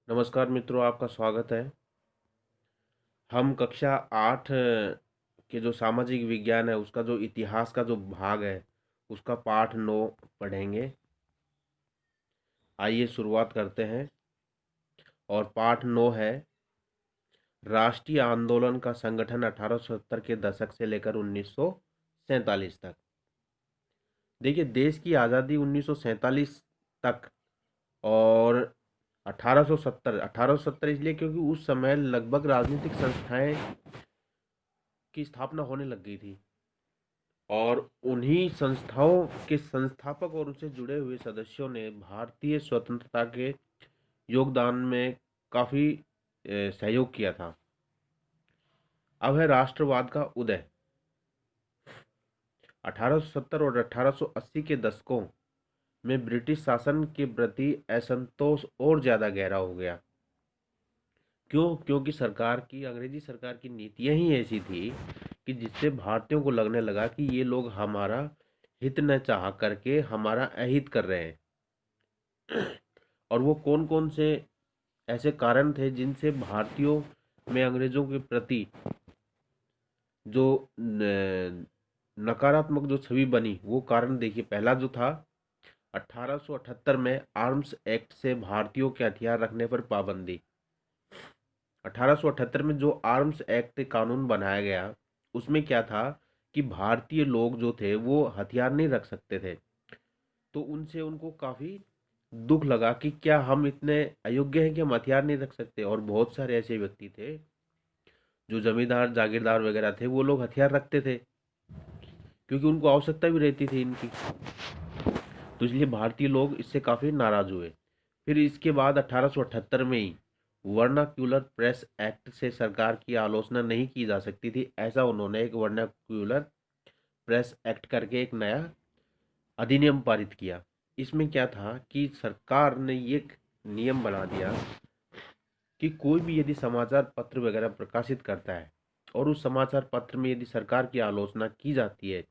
नमस्कार मित्रों, आपका स्वागत है। हम कक्षा 8 के जो सामाजिक विज्ञान है उसका जो इतिहास का जो भाग है उसका पाठ 9 पढ़ेंगे। आइए शुरुआत करते हैं। और पाठ 9 है राष्ट्रीय आंदोलन का संगठन 1870 के दशक से लेकर 1947 तक। देखिए, देश की आज़ादी 1947 तक। और 1870 इसलिए क्योंकि उस समय लगभग राजनीतिक संस्थाएं की स्थापना होने लग गई थी। और उन्हीं संस्थाओं के संस्थापक और उनसे जुड़े हुए सदस्यों ने भारतीय स्वतंत्रता के योगदान में काफ़ी सहयोग किया था। अब है राष्ट्रवाद का उदय। 1870 और 1880 के दशकों में ब्रिटिश शासन के प्रति असंतोष और ज़्यादा गहरा हो गया। क्यों? क्योंकि अंग्रेजी सरकार की नीतियां ही ऐसी थी कि जिससे भारतीयों को लगने लगा कि ये लोग हमारा हित न चाह करके हमारा अहित कर रहे हैं। और वो कौन कौन से ऐसे कारण थे जिनसे भारतीयों में अंग्रेजों के प्रति जो नकारात्मक जो छवि बनी, वो कारण देखिए। पहला जो था, 1878 में आर्म्स एक्ट से भारतीयों के हथियार रखने पर पाबंदी। 1878 में जो आर्म्स एक्ट कानून बनाया गया उसमें क्या था कि भारतीय लोग जो थे वो हथियार नहीं रख सकते थे। तो उनसे उनको काफ़ी दुख लगा कि क्या हम इतने अयोग्य हैं कि हम हथियार नहीं रख सकते। और बहुत सारे ऐसे व्यक्ति थे जो जमींदार जागीरदार वगैरह थे, वो लोग हथियार रखते थे क्योंकि उनको आवश्यकता भी रहती थी इनकी। तो इसलिए भारतीय लोग इससे काफ़ी नाराज हुए। फिर इसके बाद 1878 में ही वर्नाक्यूलर प्रेस एक्ट से सरकार की आलोचना नहीं की जा सकती थी, ऐसा उन्होंने एक वर्नाक्यूलर प्रेस एक्ट करके एक नया अधिनियम पारित किया। इसमें क्या था कि सरकार ने ये नियम बना दिया कि कोई भी यदि समाचार पत्र वगैरह प्रकाशित करता है और उस समाचार पत्र में यदि सरकार की आलोचना की जाती है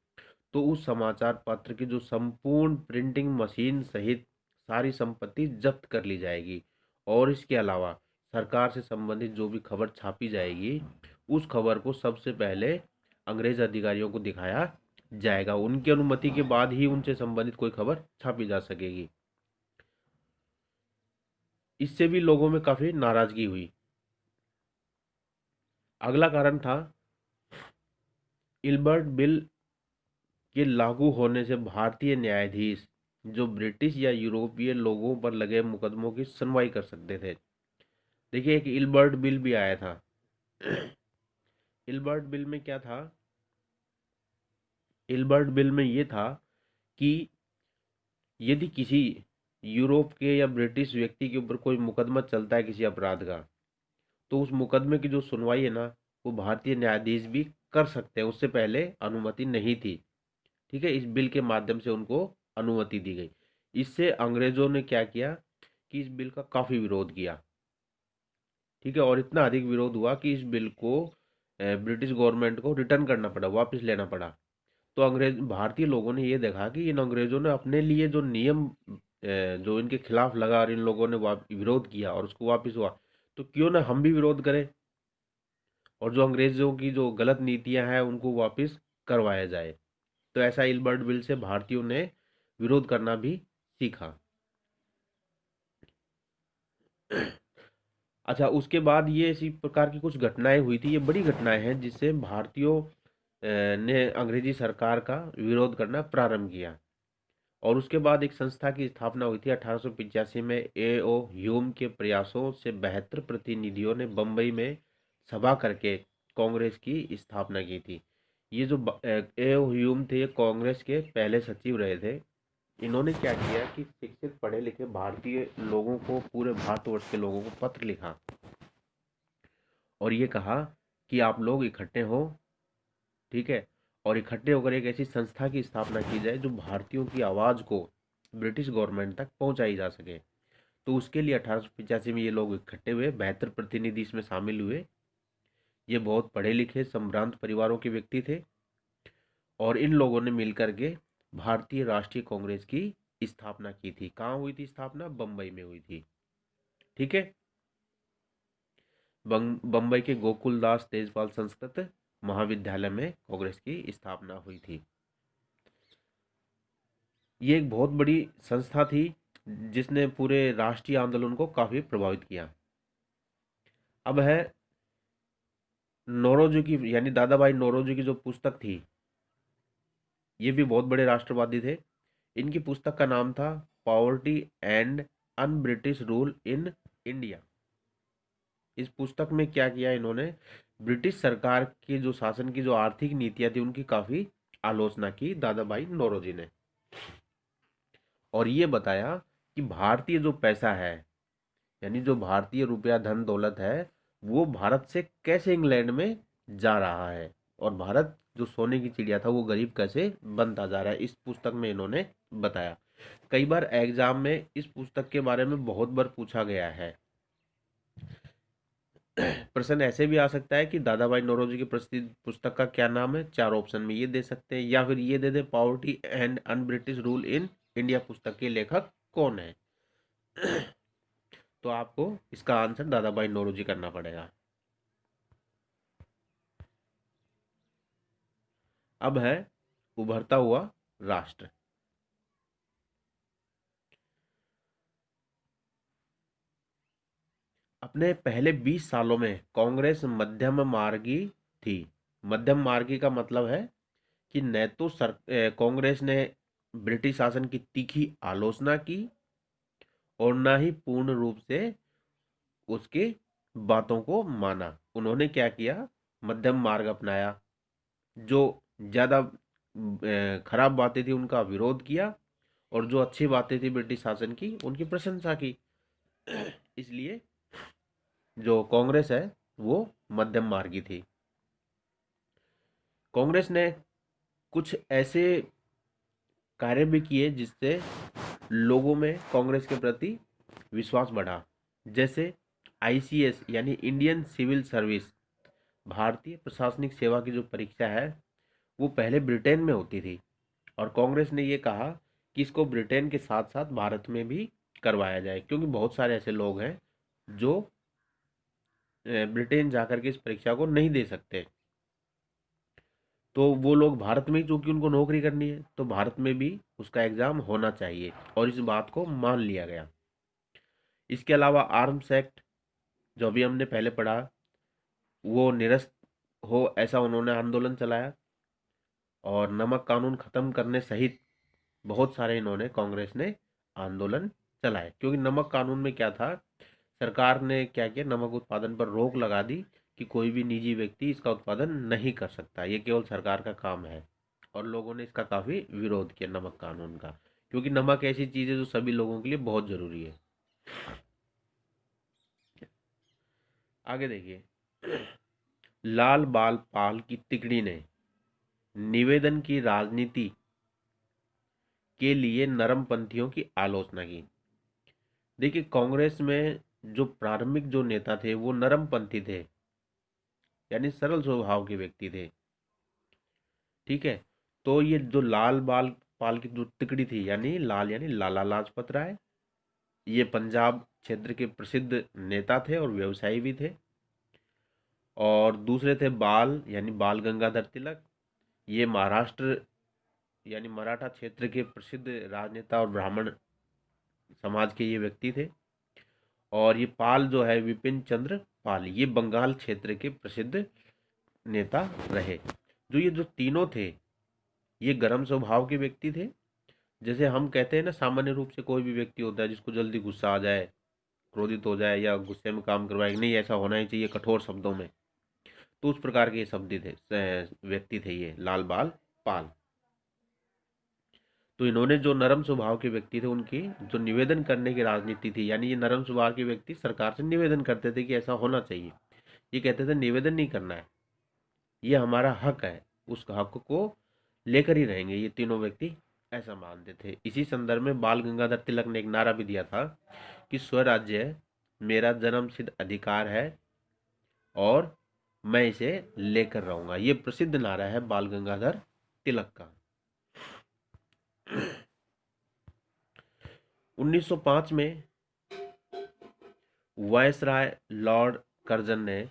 तो उस समाचार पत्र की जो संपूर्ण प्रिंटिंग मशीन सहित सारी संपत्ति जब्त कर ली जाएगी। और इसके अलावा सरकार से संबंधित जो भी खबर छापी जाएगी उस खबर को सबसे पहले अंग्रेज अधिकारियों को दिखाया जाएगा। उनकी अनुमति के बाद ही उनसे संबंधित कोई खबर छापी जा सकेगी। इससे भी लोगों में काफ़ी नाराजगी हुई। अगला कारण था इल्बर्ट बिल के लागू होने से भारतीय न्यायाधीश जो ब्रिटिश या यूरोपीय लोगों पर लगे मुकदमों की सुनवाई कर सकते थे। देखिए, एक इल्बर्ट बिल भी आया था। इल्बर्ट बिल में क्या था? इल्बर्ट बिल में ये था कि यदि किसी यूरोप के या ब्रिटिश व्यक्ति के ऊपर कोई मुकदमा चलता है किसी अपराध का, तो उस मुकदमे की जो सुनवाई है ना, वो भारतीय न्यायाधीश भी कर सकते हैं। उससे पहले अनुमति नहीं थी। ठीक है, इस बिल के माध्यम से उनको अनुमति दी गई। इससे अंग्रेजों ने क्या किया कि इस बिल का काफ़ी विरोध किया। ठीक है, और इतना अधिक विरोध हुआ कि इस बिल को ब्रिटिश गवर्नमेंट को रिटर्न करना पड़ा, वापस लेना पड़ा। तो अंग्रेज भारतीय लोगों ने ये देखा कि इन अंग्रेजों ने अपने लिए जो नियम जो इनके खिलाफ लगा और इन लोगों ने विरोध किया और उसको वापस हुआ, तो क्यों ना हम भी विरोध करें और जो अंग्रेजों की जो गलत नीतियां हैं उनको वापस करवाया जाए। तो ऐसा इल्बर्ट बिल से भारतीयों ने विरोध करना भी सीखा। अच्छा, उसके बाद ये इसी प्रकार की कुछ घटनाएं हुई थी, ये बड़ी घटनाएं हैं जिससे भारतीयों ने अंग्रेजी सरकार का विरोध करना प्रारंभ किया। और उसके बाद एक संस्था की स्थापना हुई थी 1885 में। ए ह्यूम के प्रयासों से 72 प्रतिनिधियों ने बम्बई में सभा करके कांग्रेस की स्थापना की थी। ये जो ए ह्यूम थे, ये कांग्रेस के पहले सचिव रहे थे। इन्होंने क्या किया कि शिक्षित पढ़े लिखे भारतीय लोगों को, पूरे भारतवर्ष के लोगों को पत्र लिखा और ये कहा कि आप लोग इकट्ठे हो। ठीक है, और इकट्ठे होकर एक ऐसी संस्था की स्थापना की जाए जो भारतीयों की आवाज़ को ब्रिटिश गवर्नमेंट तक पहुंचाई जा सके। तो उसके लिए 1885 में ये लोग इकट्ठे हुए, 72 प्रतिनिधि इसमें शामिल हुए। ये बहुत पढ़े लिखे संभ्रांत परिवारों के व्यक्ति थे और इन लोगों ने मिलकर के भारतीय राष्ट्रीय कांग्रेस की स्थापना की थी। कहाँ हुई थी स्थापना? बम्बई में हुई थी। ठीक है, बम्बई के गोकुलदास तेजपाल संस्कृत महाविद्यालय में कांग्रेस की स्थापना हुई थी। ये एक बहुत बड़ी संस्था थी जिसने पूरे राष्ट्रीय आंदोलन को काफी प्रभावित किया। अब है नौरोजी की, यानी दादा भाई नौरोजी की जो पुस्तक थी, ये भी बहुत बड़े राष्ट्रवादी थे। इनकी पुस्तक का नाम था poverty and un British rule in India. इस पुस्तक में क्या किया इन्होंने, ब्रिटिश सरकार की जो शासन की जो आर्थिक नीतियां थी उनकी काफी आलोचना की दादा भाई नौरोजी ने, और ये बताया कि भारतीय जो पैसा है, यानी जो भारतीय रुपया धन दौलत है, वो भारत से कैसे इंग्लैंड में जा रहा है, और भारत जो सोने की चिड़िया था वो गरीब कैसे बनता जा रहा है, इस पुस्तक में इन्होंने बताया। कई बार एग्जाम में इस पुस्तक के बारे में बहुत बार पूछा गया है। प्रश्न ऐसे भी आ सकता है कि दादा भाई नौरोजी की प्रसिद्ध पुस्तक का क्या नाम है, 4 ऑप्शन में ये दे सकते हैं, या फिर ये दे दे poverty and un British rule in India पुस्तक के लेखक कौन है। तो आपको इसका आंसर दादा भाई नौरोजी करना पड़ेगा। अब है उभरता हुआ राष्ट्र। अपने पहले 20 सालों में कांग्रेस मध्यम मार्गी थी। मध्यम मार्गी का मतलब है कि न तो कांग्रेस ने ब्रिटिश शासन की तीखी आलोचना की और ना ही पूर्ण रूप से उसके बातों को माना। उन्होंने क्या किया, मध्यम मार्ग अपनाया। जो ज़्यादा खराब बातें थी उनका विरोध किया, और जो अच्छी बातें थी ब्रिटिश शासन की उनकी प्रशंसा की। इसलिए जो कांग्रेस है वो मध्यम मार्गी थी। कांग्रेस ने कुछ ऐसे कार्य भी किए जिससे लोगों में कांग्रेस के प्रति विश्वास बढ़ा। जैसे आईसीएस यानी इंडियन सिविल सर्विस, भारतीय प्रशासनिक सेवा की जो परीक्षा है वो पहले ब्रिटेन में होती थी, और कांग्रेस ने ये कहा कि इसको ब्रिटेन के साथ साथ भारत में भी करवाया जाए, क्योंकि बहुत सारे ऐसे लोग हैं जो ब्रिटेन जाकर के इस परीक्षा को नहीं दे सकते। तो वो लोग भारत में ही, चूंकि उनको नौकरी करनी है, तो भारत में भी उसका एग्जाम होना चाहिए, और इस बात को मान लिया गया। इसके अलावा आर्म्स एक्ट, जो अभी हमने पहले पढ़ा, वो निरस्त हो ऐसा उन्होंने आंदोलन चलाया, और नमक कानून खत्म करने सहित बहुत सारे इन्होंने, कांग्रेस ने आंदोलन चलाए। क्योंकि नमक कानून में क्या था, सरकार ने क्या किया, नमक उत्पादन पर रोक लगा दी कि कोई भी निजी व्यक्ति इसका उत्पादन नहीं कर सकता, ये केवल सरकार का काम है। और लोगों ने इसका काफ़ी विरोध किया, नमक कानून का, क्योंकि नमक ऐसी चीज़ है जो सभी लोगों के लिए बहुत ज़रूरी है। आगे देखिए, लाल बाल पाल की तिकड़ी ने निवेदन की राजनीति के लिए नरमपंथियों की आलोचना की। देखिए, कांग्रेस में जो प्रारंभिक जो नेता थे वो नरमपंथी थे, यानी सरल स्वभाव के व्यक्ति थे। ठीक है, तो ये जो लाल बाल पाल की जो तिकड़ी थी, यानी लाल यानी लाला लाजपत राय, ये पंजाब क्षेत्र के प्रसिद्ध नेता थे और व्यवसायी भी थे। और दूसरे थे बाल यानी बाल गंगाधर तिलक, ये महाराष्ट्र यानी मराठा क्षेत्र के प्रसिद्ध राजनेता और ब्राह्मण समाज के ये व्यक्ति थे। और ये पाल जो है विपिन चंद्र पाल, ये बंगाल क्षेत्र के प्रसिद्ध नेता रहे। जो ये जो तीनों थे, ये गर्म स्वभाव के व्यक्ति थे। जैसे हम कहते हैं ना, सामान्य रूप से कोई भी व्यक्ति होता है जिसको जल्दी गुस्सा आ जाए, क्रोधित हो जाए, या गुस्से में काम करवाए, नहीं ऐसा होना ही चाहिए कठोर शब्दों में, तो उस प्रकार के ये शब्द थे, व्यक्ति थे ये लाल बाल पाल। तो इन्होंने जो नरम स्वभाव के व्यक्ति थे, उनकी जो निवेदन करने की राजनीति थी, यानी ये नरम स्वभाव के व्यक्ति सरकार से निवेदन करते थे कि ऐसा होना चाहिए। ये कहते थे निवेदन नहीं करना है, ये हमारा हक है, उस हक को लेकर ही रहेंगे। ये तीनों व्यक्ति ऐसा मानते थे। इसी संदर्भ में बाल गंगाधर तिलक ने एक नारा भी दिया था कि स्वराज्य मेरा जन्म सिद्ध अधिकार है और मैं इसे लेकर रहूंगा। ये प्रसिद्ध नारा है बाल गंगाधर तिलक का। 1905 में वायसराय लॉर्ड कर्जन ने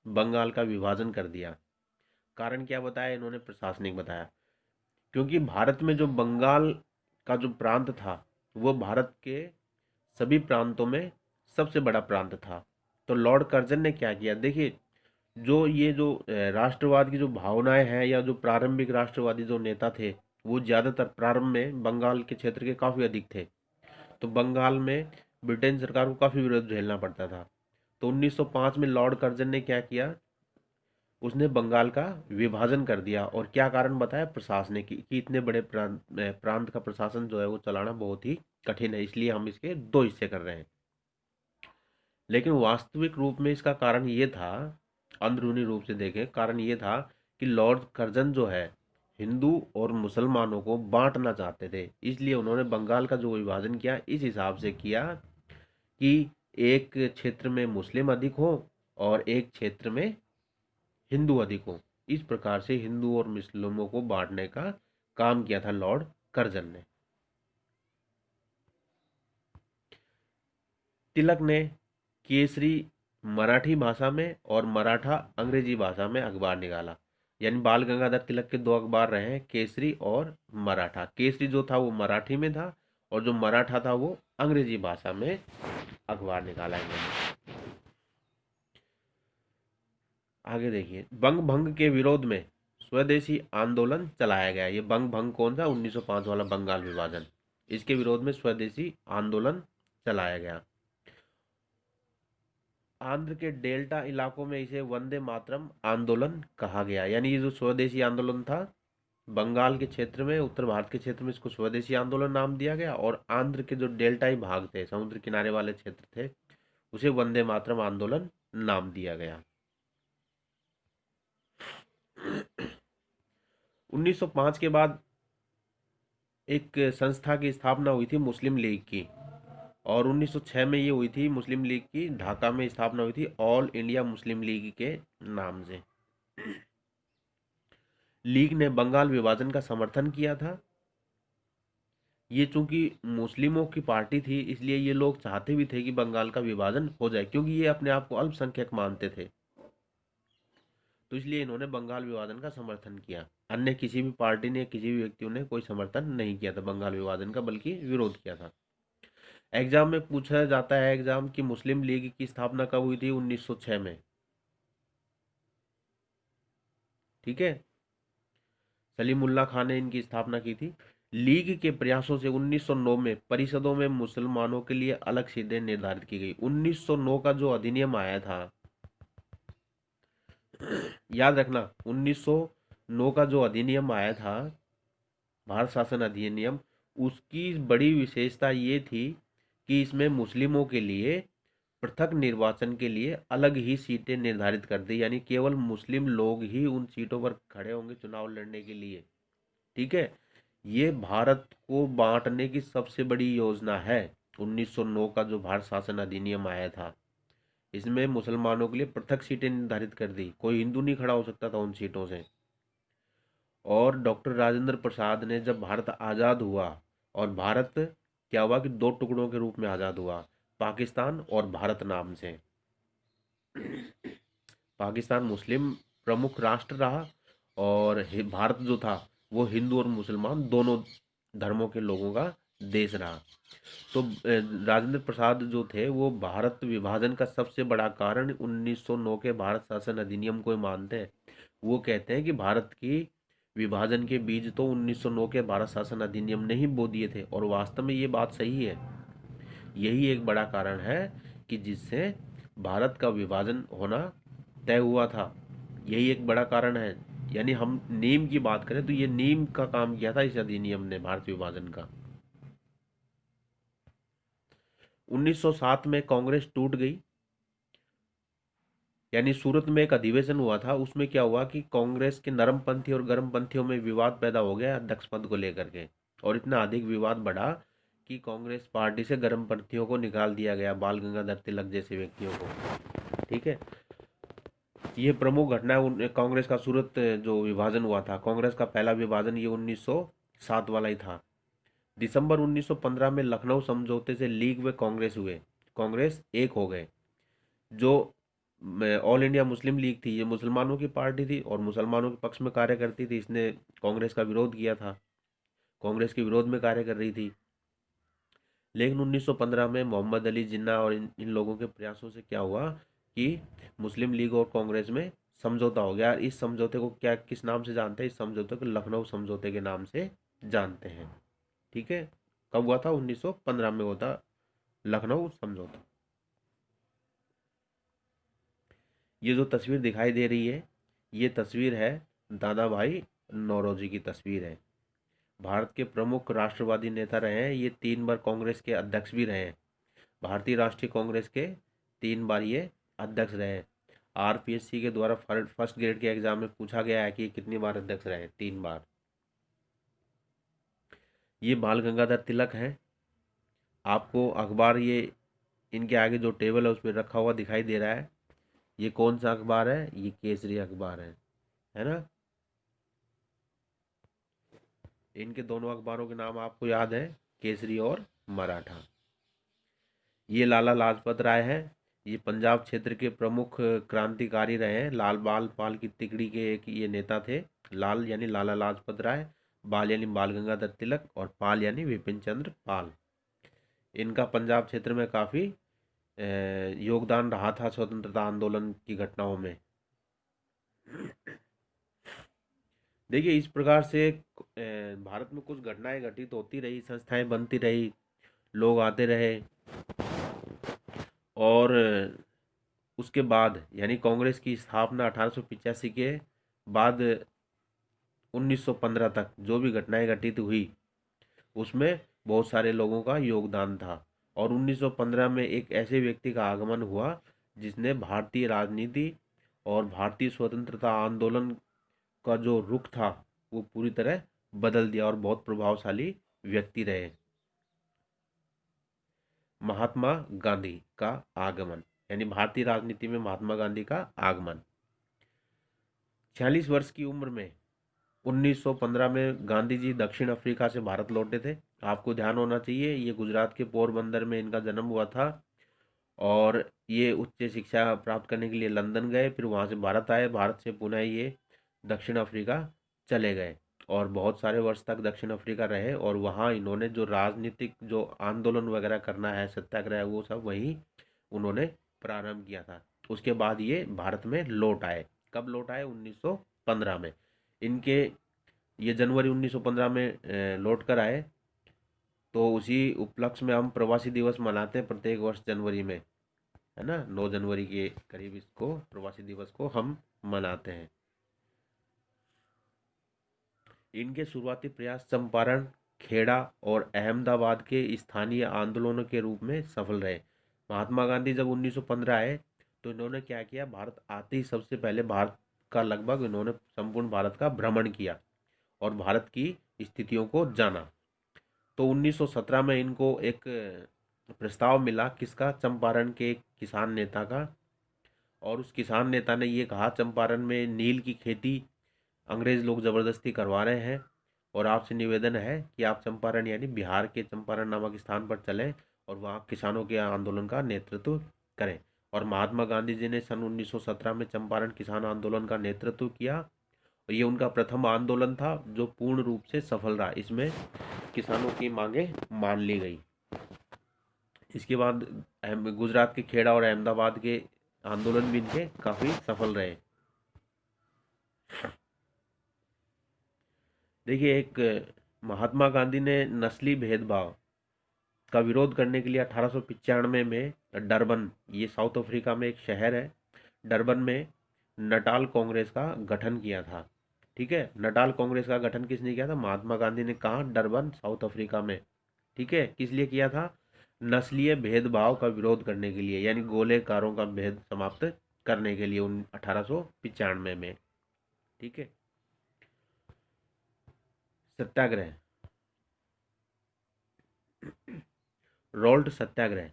बंगाल का विभाजन कर दिया। कारण क्या बताया इन्होंने? प्रशासनिक बताया। क्योंकि भारत में जो बंगाल का जो प्रांत था वो भारत के सभी प्रांतों में सबसे बड़ा प्रांत था। तो लॉर्ड कर्जन ने क्या किया, देखिए, जो ये जो राष्ट्रवाद की जो भावनाएं हैं या जो प्रारंभिक राष्ट्रवादी जो नेता थे वो ज़्यादातर प्रारंभ में बंगाल के क्षेत्र के काफ़ी अधिक थे। तो बंगाल में ब्रिटेन सरकार को काफ़ी विरोध झेलना पड़ता था। तो 1905 में लॉर्ड कर्जन ने क्या किया, उसने बंगाल का विभाजन कर दिया। और क्या कारण बताया? प्रशासनिक, कि इतने बड़े प्रांत का प्रशासन जो है वो चलाना बहुत ही कठिन है, इसलिए हम इसके दो हिस्से कर रहे हैं। लेकिन वास्तविक रूप में इसका कारण ये था, अंदरूनी रूप से देखें, कारण ये था कि लॉर्ड कर्जन जो है हिंदू और मुसलमानों को बांटना चाहते थे। इसलिए उन्होंने बंगाल का जो विभाजन किया इस हिसाब से किया कि एक क्षेत्र में मुस्लिम अधिक हो और एक क्षेत्र में हिंदू अधिक हो। इस प्रकार से हिंदू और मुस्लिमों को बांटने का काम किया था लॉर्ड कर्जन ने। तिलक ने केसरी मराठी भाषा में और मराठा अंग्रेजी भाषा में अखबार निकाला। यानी बाल गंगाधर तिलक के दो अखबार रहे हैं, केसरी और मराठा। केसरी जो था वो मराठी में था और जो मराठा था वो अंग्रेजी भाषा में अखबार निकाला इन्होंने। आगे देखिए, बंग भंग के विरोध में स्वदेशी आंदोलन चलाया गया। ये बंग भंग कौन था? 1905 वाला बंगाल विभाजन। इसके विरोध में स्वदेशी आंदोलन चलाया गया। आंध्र के डेल्टा इलाकों में इसे वंदे मातरम आंदोलन कहा गया। यानी ये जो स्वदेशी आंदोलन था, बंगाल के क्षेत्र में, उत्तर भारत के क्षेत्र में इसको स्वदेशी आंदोलन नाम दिया गया। और आंध्र के जो डेल्टाई भाग थे, समुद्र किनारे वाले क्षेत्र थे, उसे वंदे मातरम आंदोलन नाम दिया गया। 1905 के बाद एक संस्था की स्थापना हुई थी, मुस्लिम लीग की। और 1906 में ये हुई थी मुस्लिम लीग की, ढाका में स्थापना हुई थी ऑल इंडिया मुस्लिम लीग के नाम से। लीग ने बंगाल विभाजन का समर्थन किया था। ये चूंकि मुस्लिमों की पार्टी थी इसलिए ये लोग चाहते भी थे कि बंगाल का विभाजन हो जाए, क्योंकि ये अपने आप को अल्पसंख्यक मानते थे। तो इसलिए इन्होंने बंगाल विभाजन का समर्थन किया। अन्य किसी भी पार्टी ने, किसी भी व्यक्तियों ने कोई समर्थन नहीं किया था बंगाल विभाजन का, बल्कि विरोध किया था। एग्जाम में पूछा जाता है एग्जाम की मुस्लिम लीग की स्थापना कब हुई थी? 1906 में। ठीक है, सलीमुल्लाह खान ने इनकी स्थापना की थी। लीग के प्रयासों से 1909 में परिषदों में मुसलमानों के लिए अलग सीटें निर्धारित की गई। 1909 का जो अधिनियम आया था, याद रखना, 1909 का जो अधिनियम आया था, भारत शासन अधिनियम, उसकी बड़ी विशेषता ये थी कि इसमें मुस्लिमों के लिए पृथक निर्वाचन के लिए अलग ही सीटें निर्धारित कर दी। यानी केवल मुस्लिम लोग ही उन सीटों पर खड़े होंगे चुनाव लड़ने के लिए। ठीक है, ये भारत को बांटने की सबसे बड़ी योजना है। 1909 का जो भारत शासन अधिनियम आया था, इसमें मुसलमानों के लिए पृथक सीटें निर्धारित कर दी। कोई हिंदू नहीं खड़ा हो सकता था उन सीटों से। और डॉक्टर राजेंद्र प्रसाद ने, जब भारत आज़ाद हुआ, और भारत क्या हुआ कि दो टुकड़ों के रूप में आज़ाद हुआ, पाकिस्तान और भारत नाम से। पाकिस्तान मुस्लिम प्रमुख राष्ट्र रहा और भारत जो था वो हिंदू और मुसलमान दोनों धर्मों के लोगों का देश रहा। तो राजेंद्र प्रसाद जो थे वो भारत विभाजन का सबसे बड़ा कारण 1909 के भारत शासन अधिनियम को ही मानते हैं। वो कहते हैं कि भारत की विभाजन के बीज तो 1909 के भारत शासन अधिनियम ने ही बो दिए थे। और वास्तव में ये बात सही है। यही एक बड़ा कारण है कि जिससे भारत का विभाजन होना तय हुआ था। यही एक बड़ा कारण है। यानी हम नीम की बात करें तो ये नीम का काम किया था इस अधिनियम ने, भारत विभाजन का। 1907 में कांग्रेस टूट गई। यानी सूरत में एक अधिवेशन हुआ था, उसमें क्या हुआ कि कांग्रेस के नरमपंथी और गर्मपंथियों में विवाद पैदा हो गया अध्यक्ष पद को लेकर के। और इतना अधिक विवाद बढ़ा कि कांग्रेस पार्टी से गर्मपंथियों को निकाल दिया गया, बाल गंगाधर तिलक जैसे व्यक्तियों को। ठीक है, ये प्रमुख घटना है कांग्रेस का सूरत जो विभाजन हुआ था। कांग्रेस का पहला विभाजन ये 1907 वाला ही था। दिसंबर 1915 में लखनऊ समझौते से लीग व कांग्रेस हुए, कांग्रेस एक हो गए। जो ऑल इंडिया मुस्लिम लीग थी, ये मुसलमानों की पार्टी थी और मुसलमानों के पक्ष में कार्य करती थी। इसने कांग्रेस का विरोध किया था, कांग्रेस के विरोध में कार्य कर रही थी। लेकिन 1915 में मोहम्मद अली जिन्ना और इन लोगों के प्रयासों से क्या हुआ कि मुस्लिम लीग और कांग्रेस में समझौता हो गया। इस समझौते को क्या किस नाम से जानते हैं? इस समझौते को लखनऊ समझौते के नाम से जानते हैं। ठीक है, कब हुआ था? 1915 में हुआ था लखनऊ समझौता। ये जो तस्वीर दिखाई दे रही है, ये तस्वीर है दादा भाई नौरोजी की तस्वीर है। भारत के प्रमुख राष्ट्रवादी नेता रहे हैं, ये 3 बार कांग्रेस के अध्यक्ष भी रहे हैं। भारतीय राष्ट्रीय कांग्रेस के 3 बार ये अध्यक्ष रहे। आरपीएससी के द्वारा फर्स्ट ग्रेड के एग्जाम में पूछा गया है कि ये कितनी बार अध्यक्ष रहे? 3 बार। ये बाल गंगाधर तिलक हैं। आपको अखबार ये इनके आगे जो टेबल है उस पर रखा हुआ दिखाई दे रहा है। ये कौन सा अखबार है? ये केसरी अखबार है ना। इनके दोनों अखबारों के नाम आपको याद है, केसरी और मराठा। ये लाला लाजपत राय है। ये पंजाब क्षेत्र के प्रमुख क्रांतिकारी रहे हैं। लाल बाल पाल की तिकड़ी के एक ये नेता थे। लाल यानी लाला लाजपत राय, बाल यानी बाल गंगाधर तिलक और पाल यानी विपिन चंद्र पाल। इनका पंजाब क्षेत्र में काफ़ी योगदान रहा था स्वतंत्रता आंदोलन की घटनाओं में। देखिए, इस प्रकार से भारत में कुछ घटनाएं घटित होती रही, संस्थाएं बनती रही, लोग आते रहे और उसके बाद यानी कांग्रेस की स्थापना 1885 के बाद 1915 तक जो भी घटनाएं घटित हुई उसमें बहुत सारे लोगों का योगदान था। और 1915 में एक ऐसे व्यक्ति का आगमन हुआ जिसने भारतीय राजनीति और भारतीय स्वतंत्रता आंदोलन का जो रुख था वो पूरी तरह बदल दिया और बहुत प्रभावशाली व्यक्ति रहे। महात्मा गांधी का आगमन यानी भारतीय राजनीति में महात्मा गांधी का आगमन। 46 वर्ष की उम्र में 1915 में गांधी जी दक्षिण अफ्रीका से भारत लौटे थे। आपको ध्यान होना चाहिए, ये गुजरात के पोरबंदर में इनका जन्म हुआ था और ये उच्च शिक्षा प्राप्त करने के लिए लंदन गए, फिर वहाँ से भारत आए, भारत से पुनः ये दक्षिण अफ्रीका चले गए और बहुत सारे वर्ष तक दक्षिण अफ्रीका रहे और वहाँ इन्होंने जो राजनीतिक जो आंदोलन वगैरह करना है, सत्याग्रह, वो सब वहीं उन्होंने प्रारंभ किया था। उसके बाद ये भारत में लौट आए। कब लौट आए? 1915 में। इनके ये जनवरी 1915 में लौट कर आए, तो उसी उपलक्ष्य में हम प्रवासी दिवस मनाते हैं प्रत्येक वर्ष जनवरी में, है ना। 9 जनवरी के करीब इसको प्रवासी दिवस को हम मनाते हैं। इनके शुरुआती प्रयास चंपारण, खेड़ा और अहमदाबाद के स्थानीय आंदोलनों के रूप में सफल रहे। महात्मा गांधी जब 1915 आए तो इन्होंने क्या किया? भारत आते ही सबसे पहले भारत का लगभग इन्होंने संपूर्ण भारत का भ्रमण किया और भारत की स्थितियों को जाना। तो 1917 में इनको एक प्रस्ताव मिला, किसका? चंपारण के एक किसान नेता का। और उस किसान नेता ने ये कहा, चंपारण में नील की खेती अंग्रेज लोग ज़बरदस्ती करवा रहे हैं और आपसे निवेदन है कि आप चंपारण यानी बिहार के चंपारण नामक स्थान पर चलें और वहाँ किसानों के आंदोलन का नेतृत्व करें। और महात्मा गांधी जी ने सन 1917 में चंपारण किसान आंदोलन का नेतृत्व किया और ये उनका प्रथम आंदोलन था जो पूर्ण रूप से सफल रहा। इसमें किसानों की मांगें मान ली गई। इसके बाद गुजरात के खेड़ा और अहमदाबाद के आंदोलन भी इनके काफ़ी सफल रहे। देखिए, एक महात्मा गांधी ने नस्ली भेदभाव का विरोध करने के लिए 1895 में डरबन, ये साउथ अफ्रीका में एक शहर है, डरबन में नटाल कांग्रेस का गठन किया था। ठीक है, नटाल कांग्रेस का गठन किसने किया था? महात्मा गांधी ने। कहा? डरबन, साउथ अफ्रीका में। ठीक है, किस लिए किया था? नस्लीय भेदभाव का विरोध करने के लिए, यानी गोलेकारों का भेद समाप्त करने के लिए 1895 में। ठीक है। सत्याग्रह, रोल्ट सत्याग्रह,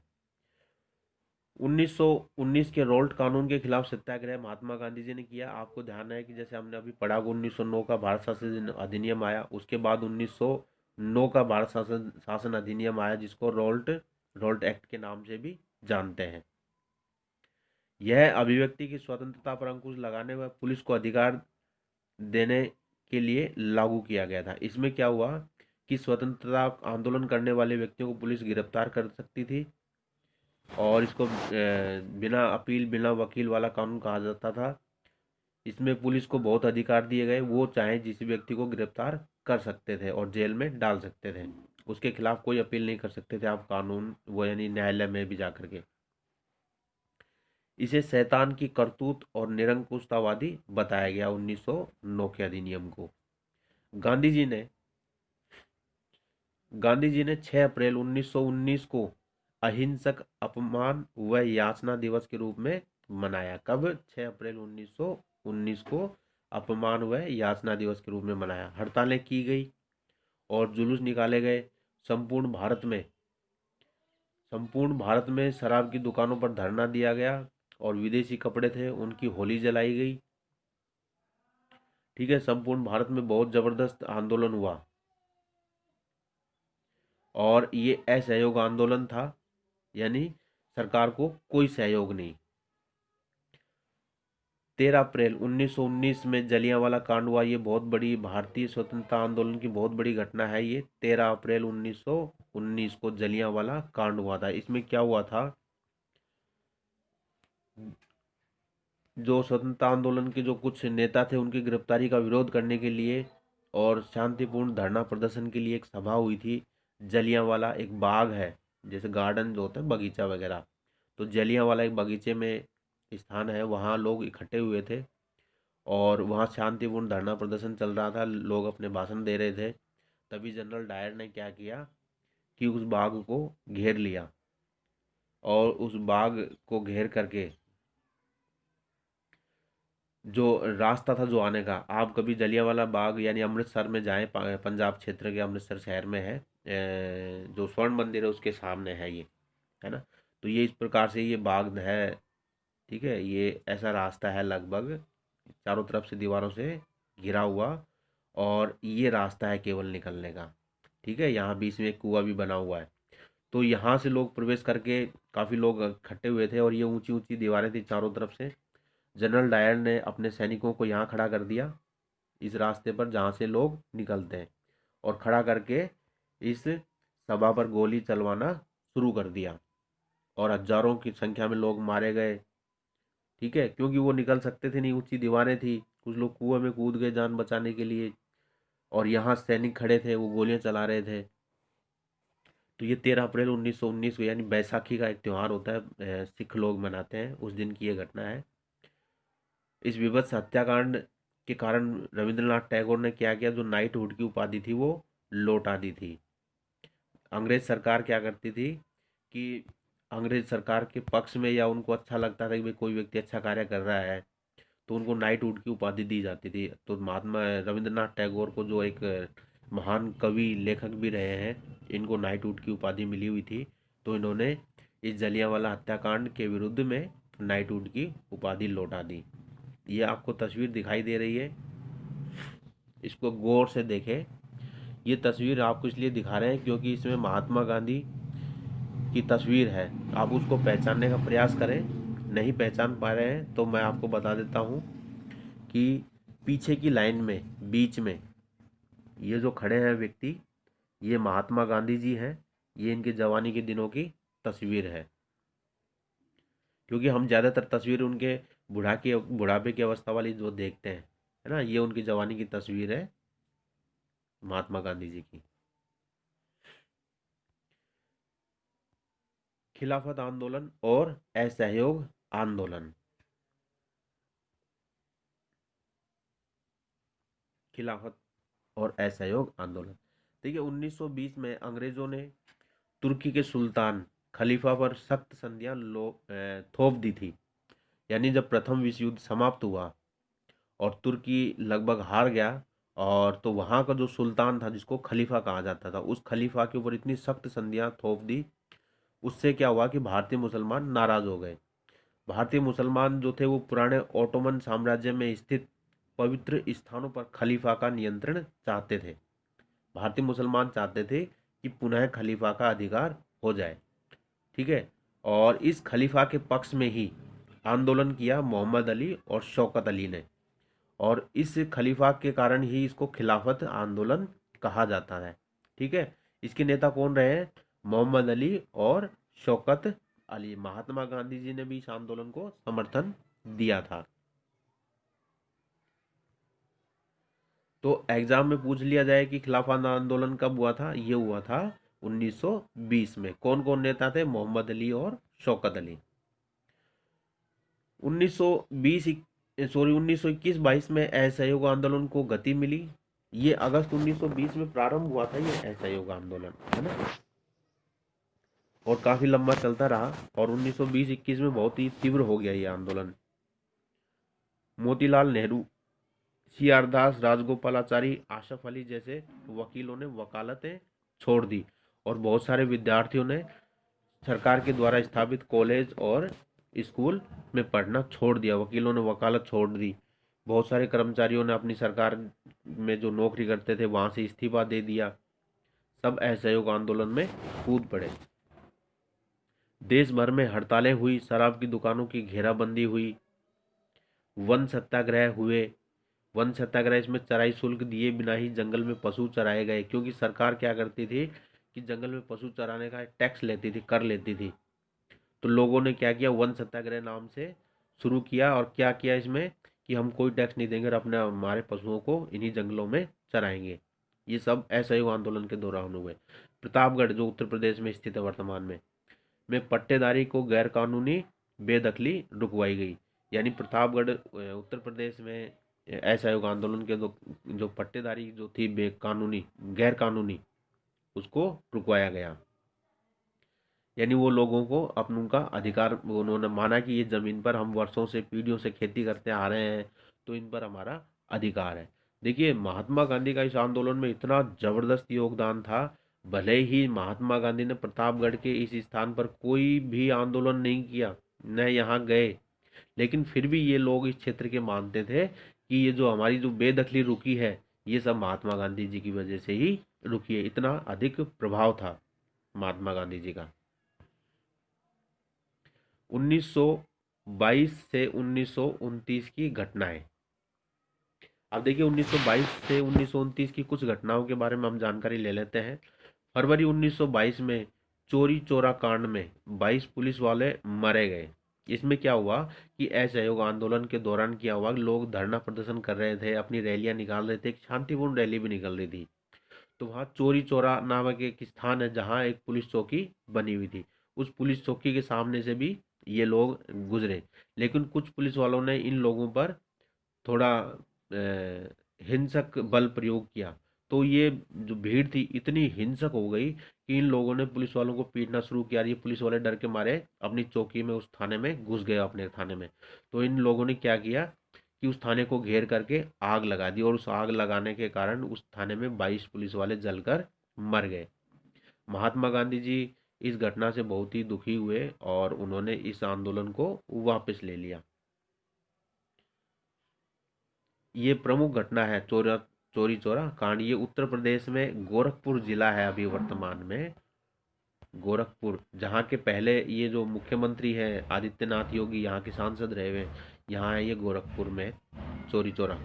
1919 के रोल्ट कानून के खिलाफ सत्याग्रह महात्मा गांधी जी ने किया। आपको ध्यान है कि जैसे हमने अभी पढ़ा, 1909 का भारत शासन अधिनियम आया, उसके बाद 1909 का भारत शासन अधिनियम आया जिसको रोल्ट एक्ट के नाम से भी जानते हैं। यह अभिव्यक्ति की स्वतंत्रता पर अंकुश लगाने व पुलिस को अधिकार देने के लिए लागू किया गया था। इसमें क्या हुआ कि स्वतंत्रता आंदोलन करने वाले व्यक्तियों को पुलिस गिरफ्तार कर सकती थी, और इसको बिना अपील बिना वकील वाला कानून कहा जाता था। इसमें पुलिस को बहुत अधिकार दिए गए, वो चाहे जिस व्यक्ति को गिरफ्तार कर सकते थे और जेल में डाल सकते थे, उसके खिलाफ कोई अपील नहीं कर सकते थे आप कानून वो यानी न्यायालय में भी जा करके। इसे शैतान की करतूत और निरंकुशतावादी बताया गया 1909 के अधिनियम को। गांधी जी ने गांधी जी ने 6 अप्रैल 1919 को अहिंसक अपमान व याचना दिवस के रूप में मनाया। कब? 6 अप्रैल 1919 को अपमान व याचना दिवस के रूप में मनाया। हड़तालें की गई और जुलूस निकाले गए। संपूर्ण भारत में शराब की दुकानों पर धरना दिया गया और विदेशी कपड़े थे उनकी होली जलाई गई। ठीक है, संपूर्ण भारत में बहुत जबरदस्त आंदोलन हुआ और ये असहयोग आंदोलन था, यानी सरकार को कोई सहयोग नहीं। 13 अप्रैल 1919 में जलियांवाला कांड हुआ। ये बहुत बड़ी भारतीय स्वतंत्रता आंदोलन की बहुत बड़ी घटना है। ये 13 अप्रैल 1919 को जलियांवाला कांड हुआ था। इसमें क्या हुआ था, जो स्वतंत्रता आंदोलन के जो कुछ नेता थे उनकी गिरफ्तारी का विरोध करने के लिए और शांतिपूर्ण धरना प्रदर्शन के लिए एक सभा हुई थी। जलियांवाला एक बाग है, जैसे गार्डन जो होता है बगीचा वगैरह, तो जलियांवाला एक बगीचे में स्थान है, वहाँ लोग इकट्ठे हुए थे और वहाँ शांतिपूर्ण धरना प्रदर्शन चल रहा था, लोग अपने भाषण दे रहे थे। तभी जनरल डायर ने क्या किया कि उस बाग को घेर लिया और उस बाग को घेर करके जो रास्ता था जो आने का, आप कभी जलियांवाला बाग यानी अमृतसर में जाएं, पंजाब क्षेत्र के अमृतसर शहर में है, जो स्वर्ण मंदिर है उसके सामने है ये, है ना। तो ये इस प्रकार से ये बाग है। ठीक है, ये ऐसा रास्ता है लगभग चारों तरफ से दीवारों से घिरा हुआ, और ये रास्ता है केवल निकलने का। ठीक है, यहाँ बीच में एक कुआं भी बना हुआ है। तो यहाँ से लोग प्रवेश करके काफ़ी लोग इकट्ठे हुए थे और ये ऊंची ऊंची दीवारें थी चारों तरफ से। जनरल डायर ने अपने सैनिकों को यहाँ खड़ा कर दिया, इस रास्ते पर जहाँ से लोग निकलते हैं, और खड़ा करके इस सभा पर गोली चलवाना शुरू कर दिया और हजारों की संख्या में लोग मारे गए। ठीक है, क्योंकि वो निकल सकते थे नहीं, ऊंची दीवारें थी। कुछ लोग कुएं में कूद गए जान बचाने के लिए, और यहाँ सैनिक खड़े थे वो गोलियां चला रहे थे। तो ये 13 अप्रैल 1919 को यानी बैसाखी का एक त्यौहार होता है, सिख लोग मनाते हैं, उस दिन की ये घटना है। इस विभत्स हत्याकांड के कारण रविंद्रनाथ टैगोर ने क्या किया, जो नाइटहुड की उपाधि थी वो लौटा दी थी। अंग्रेज सरकार क्या करती थी कि अंग्रेज सरकार के पक्ष में, या उनको अच्छा लगता था कि भाई कोई व्यक्ति अच्छा कार्य कर रहा है, तो उनको नाइटहुड की उपाधि दी जाती थी। तो महात्मा रविंद्रनाथ टैगोर को, जो एक महान कवि लेखक भी रहे हैं, इनको नाइटहुड की उपाधि मिली हुई थी। तो इन्होंने इस जलियांवाला हत्याकांड के विरुद्ध में नाइटहुड की उपाधि लौटा दी। ये आपको तस्वीर दिखाई दे रही है, इसको गौर से देखें। ये तस्वीर आपको इसलिए दिखा रहे हैं क्योंकि इसमें महात्मा गांधी की तस्वीर है। आप उसको पहचानने का प्रयास करें। नहीं पहचान पा रहे हैं तो मैं आपको बता देता हूँ कि पीछे की लाइन में बीच में ये जो खड़े हैं व्यक्ति, ये महात्मा गांधी जी हैं। ये इनके जवानी के दिनों की तस्वीर है, क्योंकि हम ज़्यादातर तस्वीर उनके बुढ़ापे की अवस्था वाली जो देखते हैं, है ना, ये उनकी जवानी की तस्वीर है महात्मा गांधी जी की। खिलाफत आंदोलन और असहयोग आंदोलन। खिलाफत और असहयोग आंदोलन। देखिए 1920 में अंग्रेजों ने तुर्की के सुल्तान खलीफा पर सख्त संधियां थोप दी थी। यानी जब प्रथम विश्व युद्ध समाप्त हुआ और तुर्की लगभग हार गया, और तो वहाँ का जो सुल्तान था जिसको खलीफा कहा जाता था, उस खलीफा के ऊपर इतनी सख्त संधियां थोप दी, उससे क्या हुआ कि भारतीय मुसलमान नाराज हो गए। भारतीय मुसलमान जो थे वो पुराने ओटोमन साम्राज्य में स्थित पवित्र स्थानों पर खलीफा का नियंत्रण चाहते थे। भारतीय मुसलमान चाहते थे कि पुनः खलीफा का अधिकार हो जाए। ठीक है, और इस खलीफा के पक्ष में ही आंदोलन किया मोहम्मद अली और शौकत अली ने, और इस खलीफा के कारण ही इसको खिलाफत आंदोलन कहा जाता है। ठीक है, इसके नेता कौन रहे हैं? मोहम्मद अली और शौकत अली। महात्मा गांधी जी ने भी इस आंदोलन को समर्थन दिया था। तो एग्जाम में पूछ लिया जाए कि खिलाफत आंदोलन कब हुआ था, ये हुआ था 1920 में। कौन कौन नेता थे? मोहम्मद अली और शौकत अली। 1920 सॉरी 1921-22 में असहयोग आंदोलन को गति मिली। ये अगस्त 1920 में प्रारंभ हुआ था, ये असहयोग आंदोलन, है ना, और काफी लंबा चलता रहा, और 1920-21 में बहुत ही तीव्र हो गया ये आंदोलन। मोतीलाल नेहरू, सी आर दास, राजगोपालाचारी, आशफ अली जैसे वकीलों ने वकालतें छोड़ दी, और बहुत सारे विद्यार्थियों ने सरकार के द्वारा स्थापित कॉलेज और स्कूल में पढ़ना छोड़ दिया। वकीलों ने वकालत छोड़ दी। बहुत सारे कर्मचारियों ने अपनी सरकार में जो नौकरी करते थे वहां से इस्तीफा दे दिया। सब असहयोग आंदोलन में कूद पड़े। देश भर में हड़तालें हुई, शराब की दुकानों की घेराबंदी हुई, वन सत्याग्रह हुए। वन सत्याग्रह, इसमें चराई शुल्क दिए बिना ही जंगल में पशु चराए गए, क्योंकि सरकार क्या करती थी कि जंगल में पशु चराने का टैक्स लेती थी, कर लेती थी। तो लोगों ने क्या किया, वन सत्याग्रह नाम से शुरू किया, और क्या किया इसमें कि हम कोई टैक्स नहीं देंगे और अपने हमारे पशुओं को इन्हीं जंगलों में चराएंगे। ये सब असहयोग आंदोलन के दौरान हुए। प्रतापगढ़, जो उत्तर प्रदेश में स्थित है वर्तमान में पट्टेदारी को गैर कानूनी बेदखली रुकवाई गई। यानी प्रतापगढ़ उत्तर प्रदेश में असहयोग आंदोलन के जो पट्टेदारी जो थी बेकानूनी, गैर कानूनी, उसको रुकवाया गया। यानी वो लोगों को अपन उनका अधिकार, उन्होंने माना कि ये जमीन पर हम वर्षों से पीढ़ियों से खेती करते आ रहे हैं, तो इन पर हमारा अधिकार है। देखिए, महात्मा गांधी का इस आंदोलन में इतना जबरदस्त योगदान था। भले ही महात्मा गांधी ने प्रतापगढ़ के इस स्थान पर कोई भी आंदोलन नहीं किया, न यहाँ गए, लेकिन फिर भी ये लोग इस क्षेत्र के मानते थे कि ये जो हमारी जो बेदखली रुकी है, ये सब महात्मा गांधी जी की वजह से ही रुकी है। इतना अधिक प्रभाव था महात्मा गांधी जी का। 1922 से 1929 की घटनाएं। अब देखिए, 1922 से 1929 की कुछ घटनाओं के बारे में हम जानकारी ले लेते हैं। फरवरी 1922 में चोरी चोरा कांड में 22 पुलिस वाले मारे गए। इसमें क्या हुआ कि असहयोग आंदोलन के दौरान क्या हुआ, लोग धरना प्रदर्शन कर रहे थे, अपनी रैलियां निकाल रहे थे, एक शांतिपूर्ण रैली भी निकल रही थी। तो वहाँ चोरी चौरा नामक एक स्थान है जहाँ एक पुलिस चौकी बनी हुई थी। उस पुलिस चौकी के सामने से भी ये लोग गुजरे, लेकिन कुछ पुलिस वालों ने इन लोगों पर थोड़ा हिंसक बल प्रयोग किया। तो ये जो भीड़ थी इतनी हिंसक हो गई कि इन लोगों ने पुलिस वालों को पीटना शुरू किया। ये पुलिस वाले डर के मारे अपनी चौकी में, उस थाने में घुस गए, अपने थाने में। तो इन लोगों ने क्या किया कि उस थाने को घेर करके आग लगा दी, और उस आग लगाने के कारण उस थाने में 22 पुलिस वाले जलकर मर गए। महात्मा गांधी जी इस घटना से बहुत ही दुखी हुए, और उन्होंने इस आंदोलन को वापस ले लिया। ये प्रमुख घटना है चोरी चोरा कांड। ये उत्तर प्रदेश में गोरखपुर जिला है अभी वर्तमान में। गोरखपुर, जहाँ के पहले ये जो मुख्यमंत्री है आदित्यनाथ योगी, यहाँ के सांसद रहे हुए, यहाँ है ये गोरखपुर में चोरी चोरा।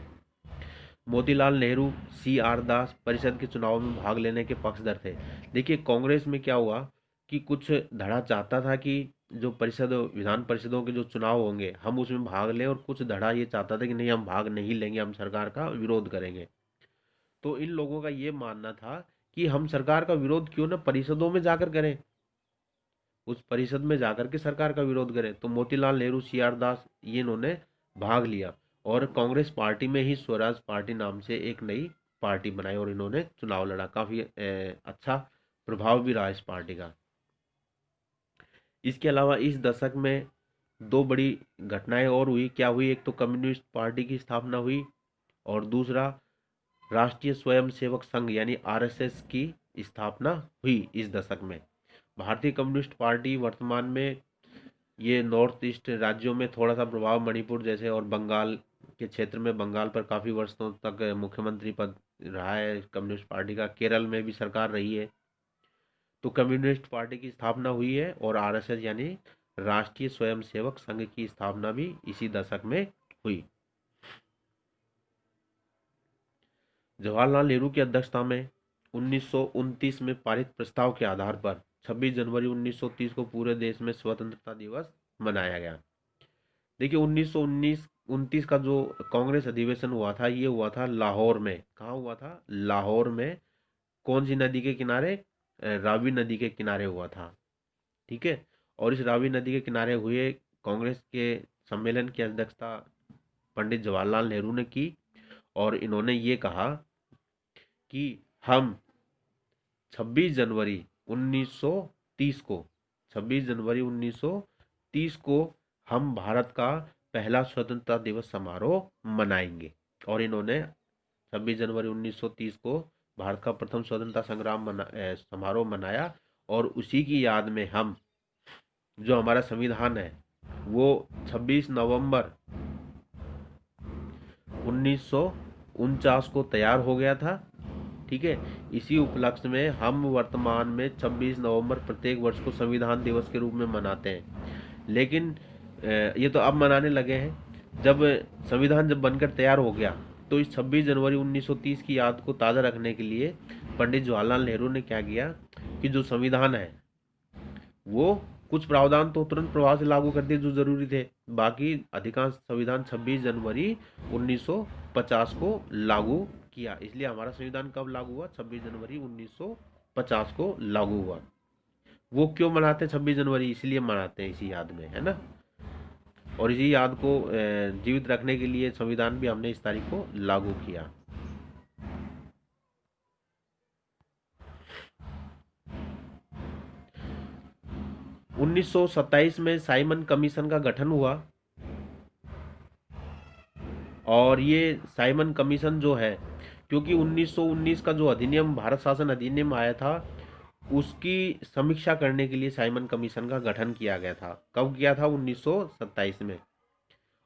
मोतीलाल नेहरू, सी आर दास परिषद के चुनाव में भाग लेने के पक्षधर थे। देखिए, कांग्रेस में क्या हुआ कि कुछ धड़ा चाहता था कि जो परिषद, विधान परिषदों के जो चुनाव होंगे हम उसमें भाग लें, और कुछ धड़ा ये चाहता था कि नहीं, हम भाग नहीं लेंगे, हम सरकार का विरोध करेंगे। तो इन लोगों का ये मानना था कि हम सरकार का विरोध क्यों ना परिषदों में जाकर करें, उस परिषद में जाकर के सरकार का विरोध करें। तो मोतीलाल नेहरू, सी आर दास, ये इन्होंने भाग लिया, और कांग्रेस पार्टी में ही स्वराज पार्टी नाम से एक नई पार्टी बनाई, और इन्होंने चुनाव लड़ा। काफी अच्छा प्रभाव भी रहा इस पार्टी का। इसके अलावा इस दशक में दो बड़ी घटनाएं और हुई। क्या हुई? एक तो कम्युनिस्ट पार्टी की स्थापना हुई, और दूसरा राष्ट्रीय स्वयंसेवक संघ यानी आरएसएस की स्थापना हुई इस दशक में। भारतीय कम्युनिस्ट पार्टी वर्तमान में ये नॉर्थ ईस्ट राज्यों में थोड़ा सा प्रभाव, मणिपुर जैसे और बंगाल के क्षेत्र में, बंगाल पर काफ़ी वर्षों तक मुख्यमंत्री पद रहा है कम्युनिस्ट पार्टी का। केरल में भी सरकार रही है। तो कम्युनिस्ट पार्टी की स्थापना हुई है, और आरएसएस यानी राष्ट्रीय स्वयंसेवक संघ की स्थापना भी इसी दशक में हुई। जवाहरलाल नेहरू की अध्यक्षता में 1929 में पारित प्रस्ताव के आधार पर 26 जनवरी 1930 को पूरे देश में स्वतंत्रता दिवस मनाया गया। देखिए 1929 का जो कांग्रेस अधिवेशन हुआ था, ये हुआ था लाहौर में। कहाँ हुआ था? लाहौर में। कौन सी नदी के किनारे? रावी नदी के किनारे हुआ था। ठीक है। और इस रावी नदी के किनारे हुए कांग्रेस के सम्मेलन की अध्यक्षता पंडित जवाहरलाल नेहरू ने की, और इन्होंने ये कहा कि हम 26 जनवरी 1930 को 26 जनवरी 1930 को हम भारत का पहला स्वतंत्रता दिवस समारोह मनाएंगे। और इन्होंने 26 जनवरी 1930 को भारत का प्रथम स्वतंत्रता संग्राम समारोह मनाया। और उसी की याद में हम जो हमारा संविधान है वो 26 नवंबर 1949 को तैयार हो गया था। ठीक है। इसी उपलक्ष्य में हम वर्तमान में 26 नवंबर प्रत्येक वर्ष को संविधान दिवस के रूप में मनाते हैं। लेकिन ये तो अब मनाने लगे हैं। जब संविधान जब बनकर तैयार हो गया तो इस 26 जनवरी 1930 की याद को ताज़ा रखने के लिए पंडित जवाहरलाल नेहरू ने क्या किया कि जो संविधान है वो कुछ प्रावधान तो तुरंत प्रभाव से लागू कर दिए जो जरूरी थे, बाकी अधिकांश संविधान 26 जनवरी 1950 को लागू किया। इसलिए हमारा संविधान कब लागू हुआ? 26 जनवरी 1950 को लागू हुआ। वो क्यों मनाते हैं 26 जनवरी? इसलिए मनाते हैं इसी याद में, है ना। और इसी याद को जीवित रखने के लिए संविधान भी हमने इस तारीख को लागू किया। उन्नीस में साइमन कमीशन का गठन हुआ, और ये साइमन कमीशन जो है, क्योंकि 1919 का जो अधिनियम भारत शासन अधिनियम आया था उसकी समीक्षा करने के लिए साइमन कमीशन का गठन किया गया था। कब किया था? 1927 में।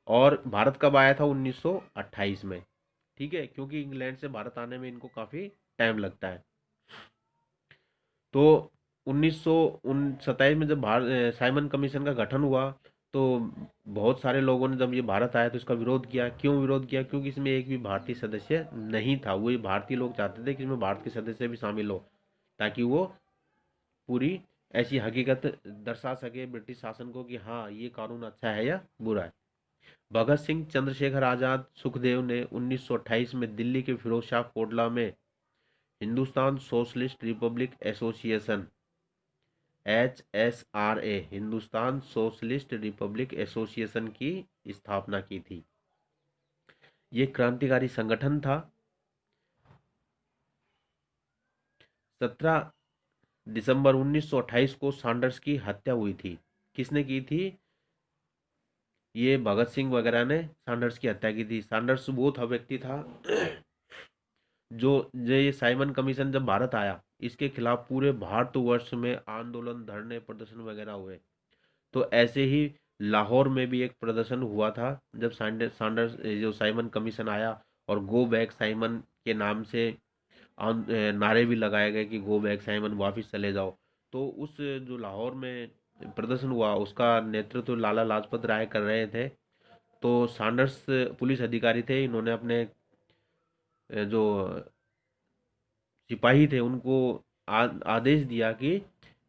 और भारत कब आया था? 1928 में। ठीक है, क्योंकि इंग्लैंड से भारत आने में इनको काफ़ी टाइम लगता है। तो 1927 में जब भारत साइमन कमीशन का गठन हुआ तो बहुत सारे लोगों ने जब ये भारत आया तो इसका विरोध किया। क्यों विरोध किया? क्योंकि इसमें एक भी भारतीय सदस्य नहीं था। वो भारतीय लोग चाहते थे कि इसमें भारत के सदस्य भी शामिल हो, ताकि वो पूरी ऐसी हकीकत दर्शा सके ब्रिटिश शासन को कि हाँ ये कानून अच्छा है या बुरा है। भगत सिंह, चंद्रशेखर आज़ाद, सुखदेव ने 1928 में दिल्ली के फिरोज शाह कोटला में Hindustan socialist Republic association HSRA Hindustan socialist Republic association की स्थापना की थी। ये क्रांतिकारी संगठन था। 17 दिसंबर 1928 को सैंडर्स की हत्या हुई थी। किसने की थी? ये भगत सिंह वगैरह ने सैंडर्स की हत्या की थी। सैंडर्स वो था व्यक्ति था जो ये साइमन कमीशन जब भारत आया इसके खिलाफ पूरे भारतवर्ष में आंदोलन, धरने, प्रदर्शन वगैरह हुए। तो ऐसे ही लाहौर में भी एक प्रदर्शन हुआ था जब सैंडर्स जो साइमन कमीशन आया, और गो बैक साइमन के नाम से नारे भी लगाए गए कि गो बैक साइमन, वापस चले जाओ। तो उस जो लाहौर में प्रदर्शन हुआ उसका नेतृत्व लाला लाजपत राय कर रहे थे। तो सैंडर्स पुलिस अधिकारी थे, इन्होंने अपने जो सिपाही थे उनको आदेश दिया कि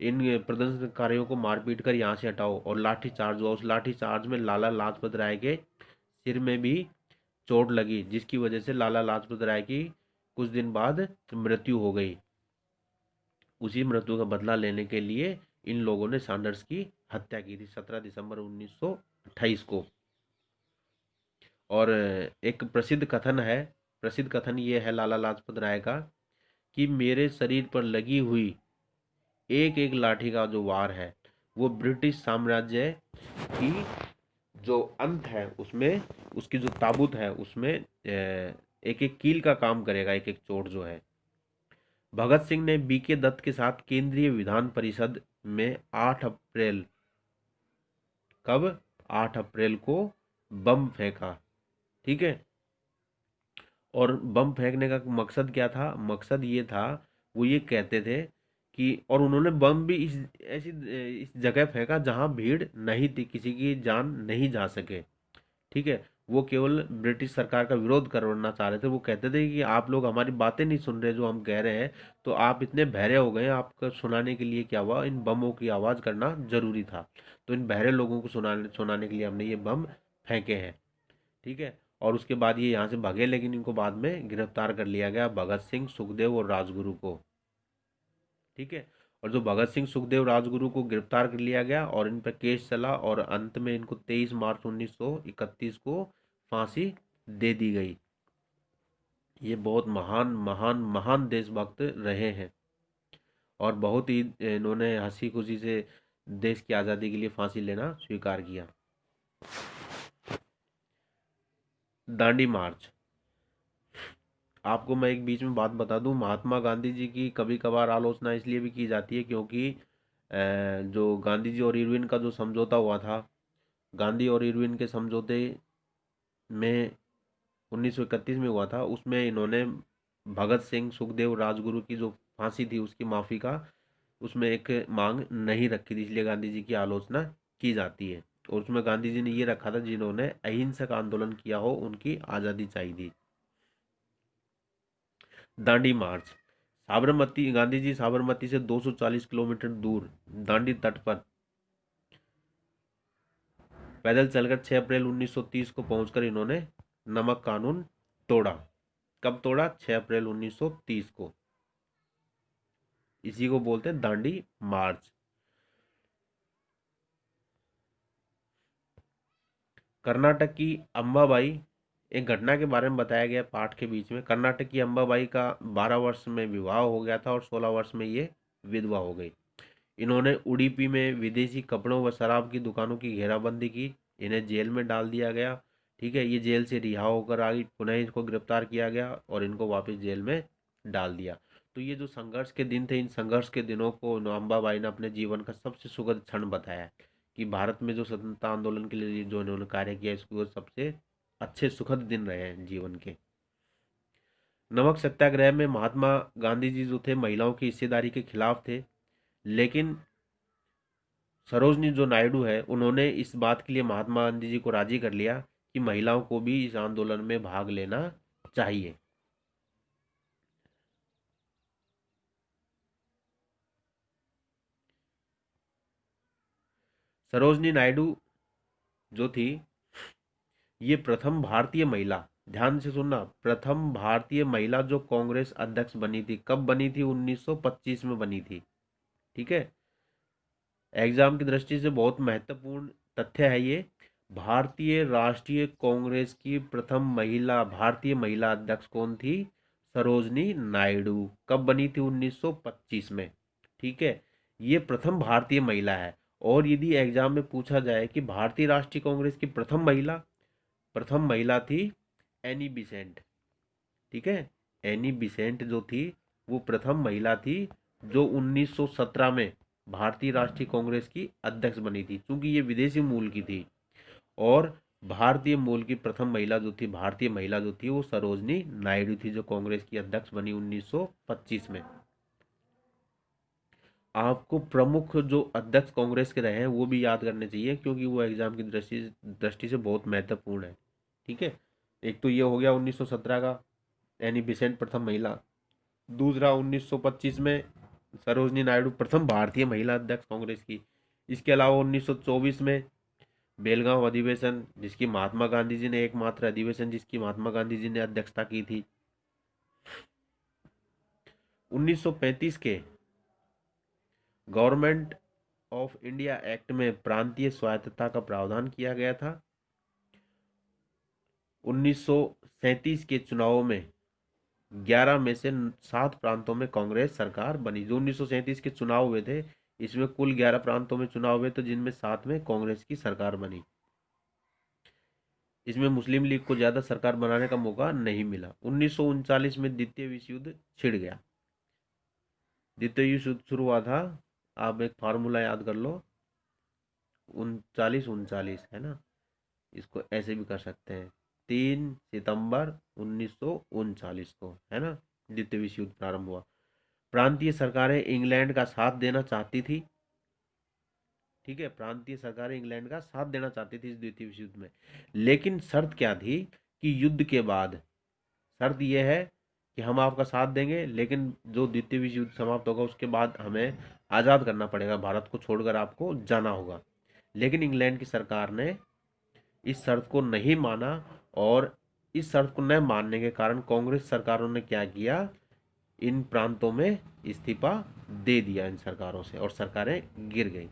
इन प्रदर्शनकारियों को मारपीट कर यहाँ से हटाओ, और लाठी चार्ज हुआ। उस लाठी चार्ज में लाला लाजपत राय के सिर में भी चोट लगी, जिसकी वजह से लाला लाजपत राय की कुछ दिन बाद मृत्यु हो गई। उसी मृत्यु का बदला लेने के लिए इन लोगों ने सैंडर्स की हत्या की थी 17 दिसंबर 1928 को। और एक प्रसिद्ध कथन ये है लाला लाजपत राय का कि मेरे शरीर पर लगी हुई एक एक लाठी का जो वार है वो ब्रिटिश साम्राज्य की जो अंत है उसमें, उसकी जो ताबूत है उसमें एक एक कील का काम करेगा, एक एक चोट जो है। भगत सिंह ने बीके दत्त के साथ केंद्रीय विधान परिषद में 8 अप्रैल, कब? 8 अप्रैल को बम फेंका। ठीक है। और बम फेंकने का मकसद क्या था? मकसद ये था, वो ये कहते थे कि और उन्होंने बम भी इस जगह फेंका जहां भीड़ नहीं थी, किसी की जान नहीं जा सके। ठीक है, वो केवल ब्रिटिश सरकार का विरोध करना चाह रहे थे। वो कहते थे कि आप लोग हमारी बातें नहीं सुन रहे जो हम कह रहे हैं, तो आप इतने बहरे हो गए, आपको सुनाने के लिए क्या हुआ, इन बमों की आवाज़ करना जरूरी था। तो इन बहरे लोगों को सुनाने सुनाने के लिए हमने ये बम फेंके हैं। ठीक है, और उसके बाद ये यहाँ से भागे, लेकिन इनको बाद में गिरफ्तार कर लिया गया, भगत सिंह, सुखदेव और राजगुरु को। ठीक है, और जो भगत सिंह, सुखदेव, राजगुरु को गिरफ्तार कर लिया गया और इन पर केस चला, और अंत में इनको 23 मार्च 1931 को फांसी दे दी गई। ये बहुत महान महान महान देशभक्त रहे हैं, और बहुत ही इन्होंने हंसी खुशी से देश की आज़ादी के लिए फांसी लेना स्वीकार किया। दांडी मार्च, आपको मैं एक बीच में बात बता दूं, महात्मा गांधी जी की कभी कभार आलोचना इसलिए भी की जाती है क्योंकि जो गांधी जी और इरविन का जो समझौता हुआ था, गांधी और इरविन के समझौते में 1931 में हुआ था, उसमें इन्होंने भगत सिंह, सुखदेव, राजगुरु की जो फांसी थी उसकी माफ़ी का उसमें एक मांग नहीं रखी थी, इसलिए गांधी जी की आलोचना की जाती है। और उसमें गांधी जी ने ये रखा था, जिन्होंने अहिंसक आंदोलन किया हो उनकी आज़ादी चाहिए थी। दांडी मार्च, साबरमती, गांधी जी साबरमती से 240 किलोमीटर दूर दांडी तट पर पैदल चलकर 6 अप्रैल 1930 को पहुंचकर इन्होंने नमक कानून तोड़ा। कब तोड़ा? 6 अप्रैल 1930 को। इसी को बोलते हैं दांडी मार्च। कर्नाटक की अंबाबाई, एक घटना के बारे में बताया गया पाठ के बीच में। कर्नाटक की अंबाबाई का 12 वर्ष में विवाह हो गया था और 16 वर्ष में ये विधवा हो गई। इन्होंने उडुपी में विदेशी कपड़ों व शराब की दुकानों की घेराबंदी की। इन्हें जेल में डाल दिया गया। ठीक है, ये जेल से रिहा होकर आई, पुनः इनको गिरफ्तार किया गया और इनको वापस जेल में डाल दिया। तो ये जो संघर्ष के दिन थे, इन संघर्ष के दिनों को अम्बाबाई ने अपने जीवन का सबसे सुखद क्षण बताया कि भारत में जो स्वतंत्रता आंदोलन के लिए जो इन्होंने कार्य किया, इसको सबसे अच्छे सुखद दिन रहे हैं जीवन के। नमक सत्याग्रह में महात्मा गांधी जी जो थे महिलाओं की हिस्सेदारी के खिलाफ थे, लेकिन सरोजनी जो नायडू है उन्होंने इस बात के लिए महात्मा गांधी जी को राजी कर लिया कि महिलाओं को भी इस आंदोलन में भाग लेना चाहिए। सरोजनी नायडू जो थी, ये प्रथम भारतीय महिला, ध्यान से सुनना, प्रथम भारतीय महिला जो कांग्रेस अध्यक्ष बनी थी। कब बनी थी? 1925 में बनी थी। ठीक है, एग्जाम की दृष्टि से बहुत महत्वपूर्ण तथ्य है ये। भारतीय राष्ट्रीय कांग्रेस की प्रथम महिला, भारतीय महिला अध्यक्ष कौन थी? सरोजनी नायडू। कब बनी थी? 1925 में। ठीक है, ये प्रथम भारतीय महिला है। और यदि एग्जाम में पूछा जाए कि भारतीय राष्ट्रीय कांग्रेस की प्रथम महिला थी एनी बिसेंट। ठीक है, एनी बिसेंट जो थी वो प्रथम महिला थी जो 1917 में भारतीय राष्ट्रीय कांग्रेस की अध्यक्ष बनी थी। क्योंकि ये विदेशी मूल की थी, और भारतीय मूल की प्रथम महिला जो थी, भारतीय महिला जो थी, वो सरोजनी नायडू थी जो कांग्रेस की अध्यक्ष बनी 1925 में। आपको प्रमुख जो अध्यक्ष कांग्रेस के रहे हैं वो भी याद करने चाहिए, क्योंकि वो एग्जाम की दृष्टि दृष्टि से बहुत महत्वपूर्ण है। ठीक है, एक तो ये हो गया 1917 का, एनी बिसेंट प्रथम महिला। दूसरा 1925 में सरोजनी नायडू प्रथम भारतीय महिला अध्यक्ष कांग्रेस की। इसके अलावा 1924 में बेलगांव अधिवेशन, जिसकी महात्मा गांधी जी ने, एकमात्र अधिवेशन जिसकी महात्मा गांधी जी ने अध्यक्षता की थी। 1935 के गवर्नमेंट ऑफ इंडिया एक्ट में प्रांतीय स्वायत्तता का प्रावधान किया गया था। 1937 के चुनावों में 11 में से 7 प्रांतों में कांग्रेस सरकार बनी। जो 1937 के चुनाव हुए थे, इसमें कुल 11 प्रांतों में चुनाव हुए थे, जिनमें 7 में कांग्रेस की सरकार बनी। इसमें मुस्लिम लीग को ज्यादा सरकार बनाने का मौका नहीं मिला। 1939 में द्वितीय विश्व युद्ध छिड़ गया। द्वितीय विश्व युद्ध शुरू हुआ था, आप एक फार्मूला याद कर लो, 39 39 है ना, इसको ऐसे भी कर सकते हैं, 3 सितंबर 1939 को, है ना, द्वितीय विश्व युद्ध प्रारंभ हुआ। प्रांतीय सरकारें इंग्लैंड का साथ देना चाहती थी। ठीक है, प्रांतीय सरकारें इंग्लैंड का साथ देना चाहती थी इस द्वितीय विश्व युद्ध में, लेकिन शर्त क्या थी कि युद्ध के बाद, शर्त यह है कि हम आपका साथ देंगे, लेकिन जो द्वितीय विश्व युद्ध समाप्त होगा उसके बाद हमें आज़ाद करना पड़ेगा, भारत को छोड़कर आपको जाना होगा। लेकिन इंग्लैंड की सरकार ने इस शर्त को नहीं माना, और इस शर्त को न मानने के कारण कांग्रेस सरकारों ने क्या किया, इन प्रांतों में इस्तीफा दे दिया इन सरकारों से, और सरकारें गिर गई।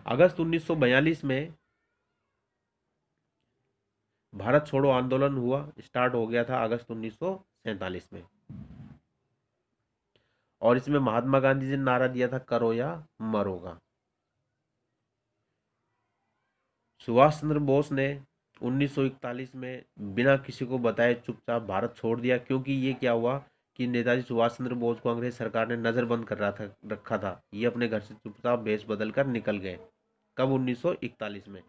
अगस्त 1942 में भारत छोड़ो आंदोलन हुआ, स्टार्ट हो गया था अगस्त 1947 में, और इसमें महात्मा गांधी जी ने नारा दिया था, करो या मरोगा। सुभाष चंद्र बोस ने 1941 में बिना किसी को बताए चुपचाप भारत छोड़ दिया, क्योंकि ये क्या हुआ कि नेताजी सुभाष चंद्र बोस को अंग्रेज सरकार ने नजरबंद कर रखा था। ये अपने घर से चुपचाप भेष बदल कर निकल गए। कब? 1941 में।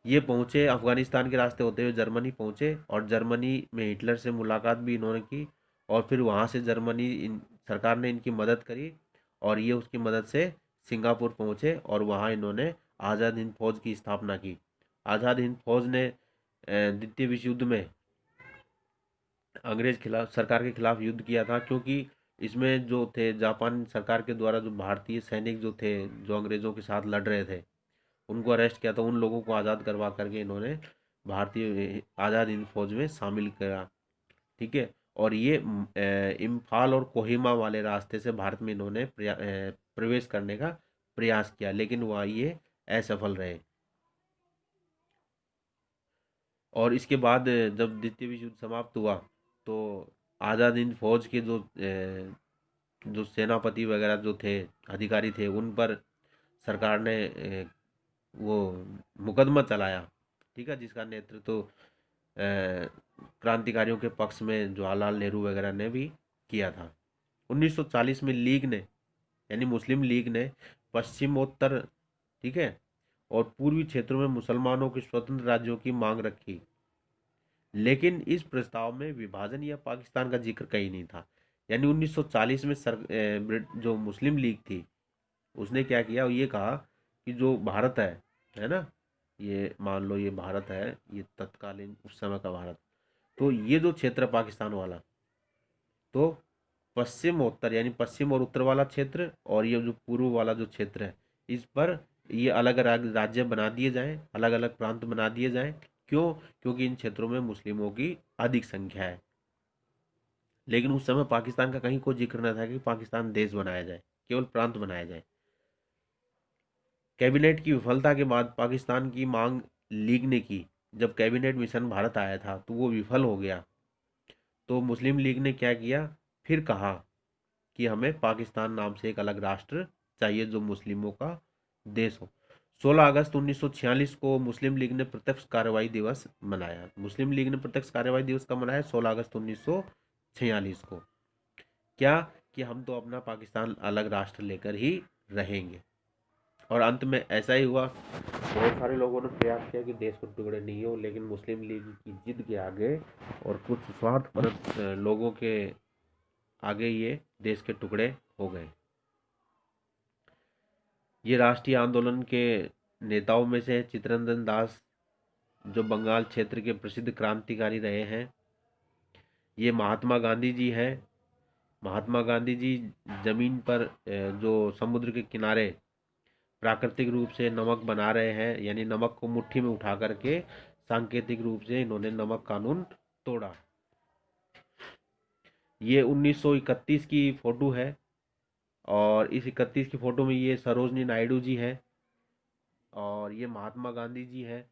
ये पहुंचे अफगानिस्तान के रास्ते होते हुए जर्मनी पहुंचे, और जर्मनी में हिटलर से मुलाकात भी इन्होंने की, और फिर वहां से जर्मनी सरकार ने इनकी मदद करी, और ये उसकी मदद से सिंगापुर पहुंचे, और वहां इन्होंने आज़ाद हिंद फौज की स्थापना की। आज़ाद हिंद फौज ने द्वितीय विश्व युद्ध में अंग्रेज खिलाफ सरकार के खिलाफ युद्ध किया था, क्योंकि इसमें जो थे जापान सरकार के द्वारा जो भारतीय सैनिक जो थे, जो अंग्रेजों के साथ लड़ रहे थे, उनको अरेस्ट किया था। उन लोगों को आज़ाद करवा करके इन्होंने भारतीय आज़ाद हिंद फौज में शामिल किया। ठीक है, और ये इम्फाल और कोहिमा वाले रास्ते से भारत में इन्होंने प्रवेश करने का प्रयास किया, लेकिन वह ये असफल रहे। और इसके बाद जब द्वितीय विश्व युद्ध समाप्त हुआ, तो आज़ाद हिंद फौज के जो सेनापति वगैरह जो थे, अधिकारी थे, उन पर सरकार ने वो मुकदमा चलाया। ठीक है, जिसका नेतृत्व क्रांतिकारियों के पक्ष में जवाहरलाल नेहरू वगैरह ने भी किया था। 1940 में लीग ने, यानी मुस्लिम लीग ने पश्चिमोत्तर, ठीक है, और पूर्वी क्षेत्रों में मुसलमानों के स्वतंत्र राज्यों की मांग रखी, लेकिन इस प्रस्ताव में विभाजन या पाकिस्तान का जिक्र कहीं नहीं था। यानी 1940 में जो मुस्लिम लीग थी, उसने क्या किया, ये कहा कि जो भारत है ना, ये मान लो ये भारत है, ये तत्कालीन उस समय का भारत, तो ये जो क्षेत्र है पाकिस्तान वाला, तो पश्चिमोत्तर यानी पश्चिम और उत्तर वाला क्षेत्र, और ये जो पूर्व वाला जो क्षेत्र है, इस पर ये अलग अलग राज्य बना दिए जाएं, अलग अलग प्रांत बना दिए जाएं। क्यों? क्योंकि इन क्षेत्रों में मुस्लिमों की अधिक संख्या है। लेकिन उस समय पाकिस्तान का कहीं कोई जिक्र न था कि पाकिस्तान देश बनाया जाए, केवल प्रांत बनाया जाए। कैबिनेट की विफलता के बाद पाकिस्तान की मांग लीग ने की। जब कैबिनेट मिशन भारत आया था तो वो विफल हो गया, तो मुस्लिम लीग ने क्या किया, फिर कहा कि हमें पाकिस्तान नाम से एक अलग राष्ट्र चाहिए जो मुस्लिमों का देश हो। 16 अगस्त 1946 को मुस्लिम लीग ने प्रत्यक्ष कार्रवाई दिवस मनाया। मुस्लिम लीग ने प्रत्यक्ष कार्रवाई दिवस कब मनाया? 16 अगस्त 1946 को। क्या? कि हम तो अपना पाकिस्तान अलग राष्ट्र लेकर ही रहेंगे। और अंत में ऐसा ही हुआ। बहुत सारे लोगों ने प्रयास किया कि देश को टुकड़े नहीं हो, लेकिन मुस्लिम लीग की जिद के आगे और कुछ स्वार्थपरक लोगों के आगे ये देश के टुकड़े हो गए। ये राष्ट्रीय आंदोलन के नेताओं में से चित्तरंजन दास, जो बंगाल क्षेत्र के प्रसिद्ध क्रांतिकारी रहे हैं। ये महात्मा गांधी जी हैं। महात्मा गांधी जी जमीन पर जो समुद्र के किनारे प्राकृतिक रूप से नमक बना रहे हैं, यानी नमक को मुट्ठी में उठा करके सांकेतिक रूप से इन्होंने नमक कानून तोड़ा। ये 1931 की फोटो है, और इस 31 की फोटो में ये सरोजनी नायडू जी है, और ये महात्मा गांधी जी है।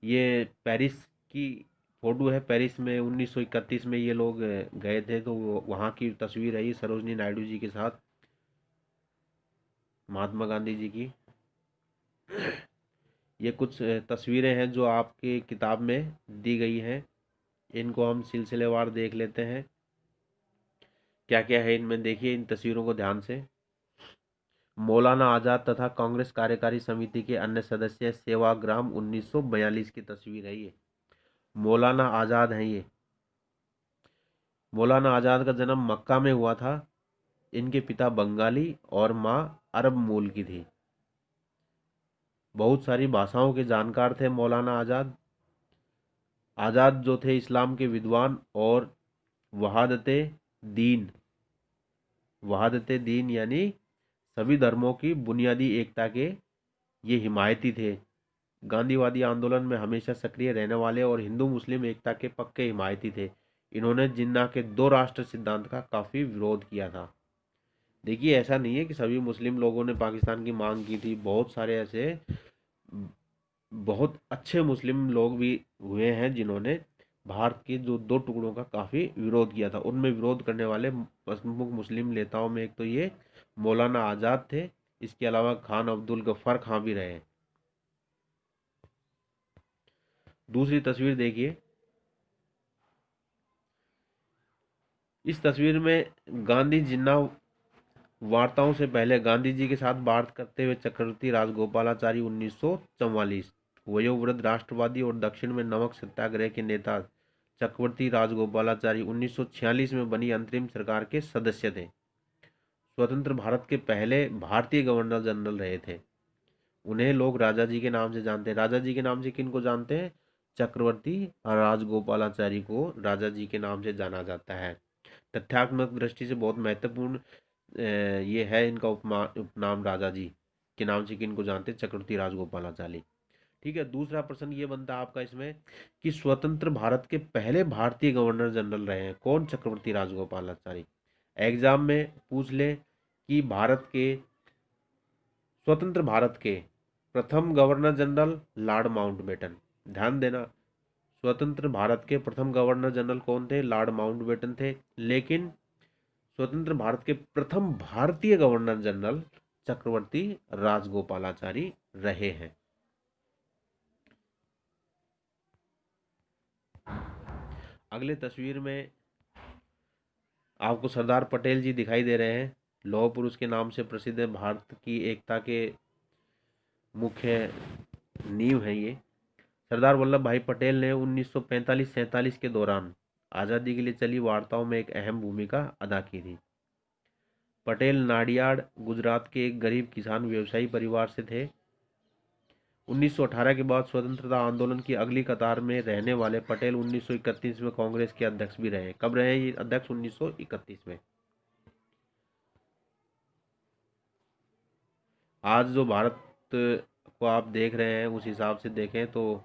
ये पेरिस की फोटो है। पेरिस में 1931 में ये लोग गए थे, तो वहाँ की तस्वीर है ये सरोजनी नायडू जी के साथ महात्मा गांधी जी की। ये कुछ तस्वीरें हैं जो आपकी किताब में दी गई हैं। इनको हम सिलसिलेवार देख लेते हैं, क्या क्या है इनमें। देखिए इन तस्वीरों को ध्यान से। मौलाना आज़ाद तथा कांग्रेस कार्यकारी समिति के अन्य सदस्य, सेवाग्राम 1942 की तस्वीर है ये। मौलाना आज़ाद हैं ये, मौलाना आज़ाद का जन्म मक्का में हुआ था। इनके पिता बंगाली और माँ अरब मूल की थी। बहुत सारी भाषाओं के जानकार थे मौलाना आज़ाद। आज़ाद जो थे इस्लाम के विद्वान और वहादते दीन, वहादते दीन यानी सभी धर्मों की बुनियादी एकता के ये हिमायती थे। गांधीवादी आंदोलन में हमेशा सक्रिय रहने वाले और हिंदू मुस्लिम एकता के पक्के हिमायती थे। इन्होंने जिन्ना के दो राष्ट्र सिद्धांत का काफ़ी विरोध किया था। देखिए, ऐसा नहीं है कि सभी मुस्लिम लोगों ने पाकिस्तान की मांग की थी। बहुत सारे ऐसे बहुत अच्छे मुस्लिम लोग भी हुए हैं जिन्होंने भारत के जो दो टुकड़ों का काफ़ी विरोध किया था। उनमें विरोध करने वाले प्रमुख मुस्लिम नेताओं में एक तो ये मौलाना आज़ाद थे। इसके अलावा खान अब्दुल गफ्फार खां भी रहे। दूसरी तस्वीर देखिए। इस तस्वीर में गांधी जिन्ना वार्ताओं से पहले गांधी जी के साथ बात करते हुए चक्रवर्ती राजगोपालाचारी 1944, वयोवृद्ध राष्ट्रवादी और दक्षिण में नमक सत्याग्रह के नेता चक्रवर्ती राजगोपालाचारी 1946 में बनी अंतरिम सरकार के सदस्य थे। स्वतंत्र भारत के पहले भारतीय गवर्नर जनरल रहे थे। उन्हें लोग राजा जी के नाम से जानते हैं। राजा जी के नाम से किन को जानते हैं? चक्रवर्ती राजगोपालाचारी को राजा जी के नाम से जाना जाता है। तथ्यात्मक दृष्टि से बहुत महत्वपूर्ण ये है इनका उपनाम राजा जी के नाम से किन को जानते हैं? चक्रवर्ती राजगोपालाचारी। ठीक है। दूसरा प्रश्न ये बनता है आपका इसमें कि स्वतंत्र भारत के पहले भारतीय गवर्नर जनरल रहे हैं कौन? चक्रवर्ती राजगोपालाचारी। एग्जाम में पूछ ले कि स्वतंत्र भारत के प्रथम गवर्नर जनरल लॉर्ड माउंटबेटन। ध्यान देना, स्वतंत्र भारत के प्रथम गवर्नर जनरल कौन थे? लॉर्ड माउंटबेटन थे। लेकिन स्वतंत्र भारत के प्रथम भारतीय गवर्नर जनरल चक्रवर्ती राजगोपालाचारी रहे हैं। अगले तस्वीर में आपको सरदार पटेल जी दिखाई दे रहे हैं। लौह पुरुष के नाम से प्रसिद्ध है। भारत की एकता के मुख्य नींव है ये। सरदार वल्लभ भाई पटेल ने 1945-47 के दौरान आज़ादी के लिए चली वार्ताओं में एक अहम भूमिका अदा की थी। पटेल नाडियाड गुजरात के एक गरीब किसान व्यवसायी परिवार से थे। 1918 के बाद स्वतंत्रता आंदोलन की अगली कतार में रहने वाले पटेल 1931 में कांग्रेस के अध्यक्ष भी रहे। कब रहे ये अध्यक्ष? 1931 में। आज जो भारत को आप देख रहे हैं उस हिसाब से देखें तो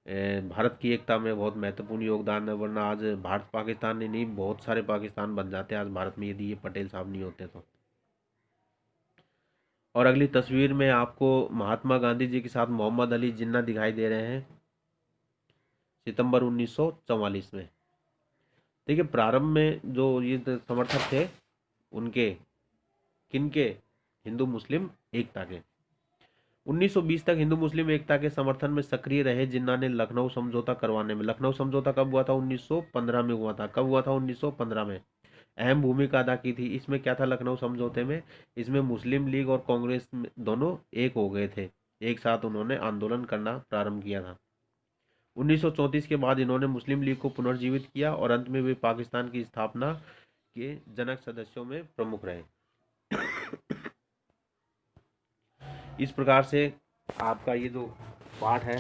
भारत की एकता में बहुत महत्वपूर्ण योगदान है। वरना आज भारत पाकिस्तान नहीं, बहुत सारे पाकिस्तान बन जाते हैं आज भारत में यदि ये पटेल साहब नहीं होते तो। और अगली तस्वीर में आपको महात्मा गांधी जी के साथ मोहम्मद अली जिन्ना दिखाई दे रहे हैं सितंबर 1944 में। देखिए, प्रारंभ में जो ये समर्थक थे उनके, किनके? हिंदू मुस्लिम एकता के। 1920 तक हिंदू मुस्लिम एकता के समर्थन में सक्रिय रहे। जिन्ना ने लखनऊ समझौता करवाने में, लखनऊ समझौता कब हुआ था? 1915 में हुआ था। कब हुआ था? 1915 में। अहम भूमिका अदा की थी। इसमें क्या था लखनऊ समझौते में? इसमें मुस्लिम लीग और कांग्रेस दोनों एक हो गए थे। एक साथ उन्होंने आंदोलन करना प्रारंभ किया था। 1934 के बाद इन्होंने मुस्लिम लीग को पुनर्जीवित किया और अंत में वे पाकिस्तान की स्थापना के जनक सदस्यों में प्रमुख रहे। इस प्रकार से आपका ये जो पाठ है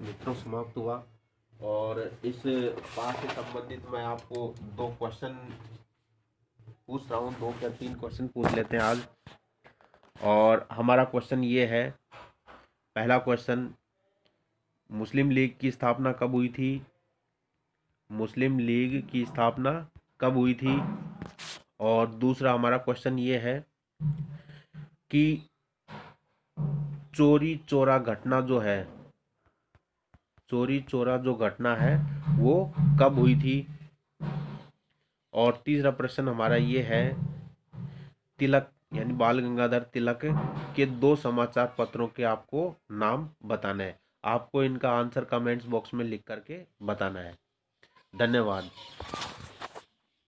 मित्रों समाप्त हुआ। और इस पाठ से संबंधित मैं आपको दो क्वेश्चन पूछ रहा हूँ, 2 या 3 क्वेश्चन पूछ लेते हैं आज। और हमारा क्वेश्चन ये है, पहला क्वेश्चन, मुस्लिम लीग की स्थापना कब हुई थी? मुस्लिम लीग की स्थापना कब हुई थी? और दूसरा हमारा क्वेश्चन ये है कि चोरी चोरा घटना जो है, चोरी चोरा जो घटना है वो कब हुई थी? और तीसरा प्रश्न हमारा ये है, तिलक यानी बाल गंगाधर तिलक के 2 समाचार पत्रों के आपको नाम बताना है। आपको इनका आंसर कमेंट्स बॉक्स में लिख करके बताना है। धन्यवाद।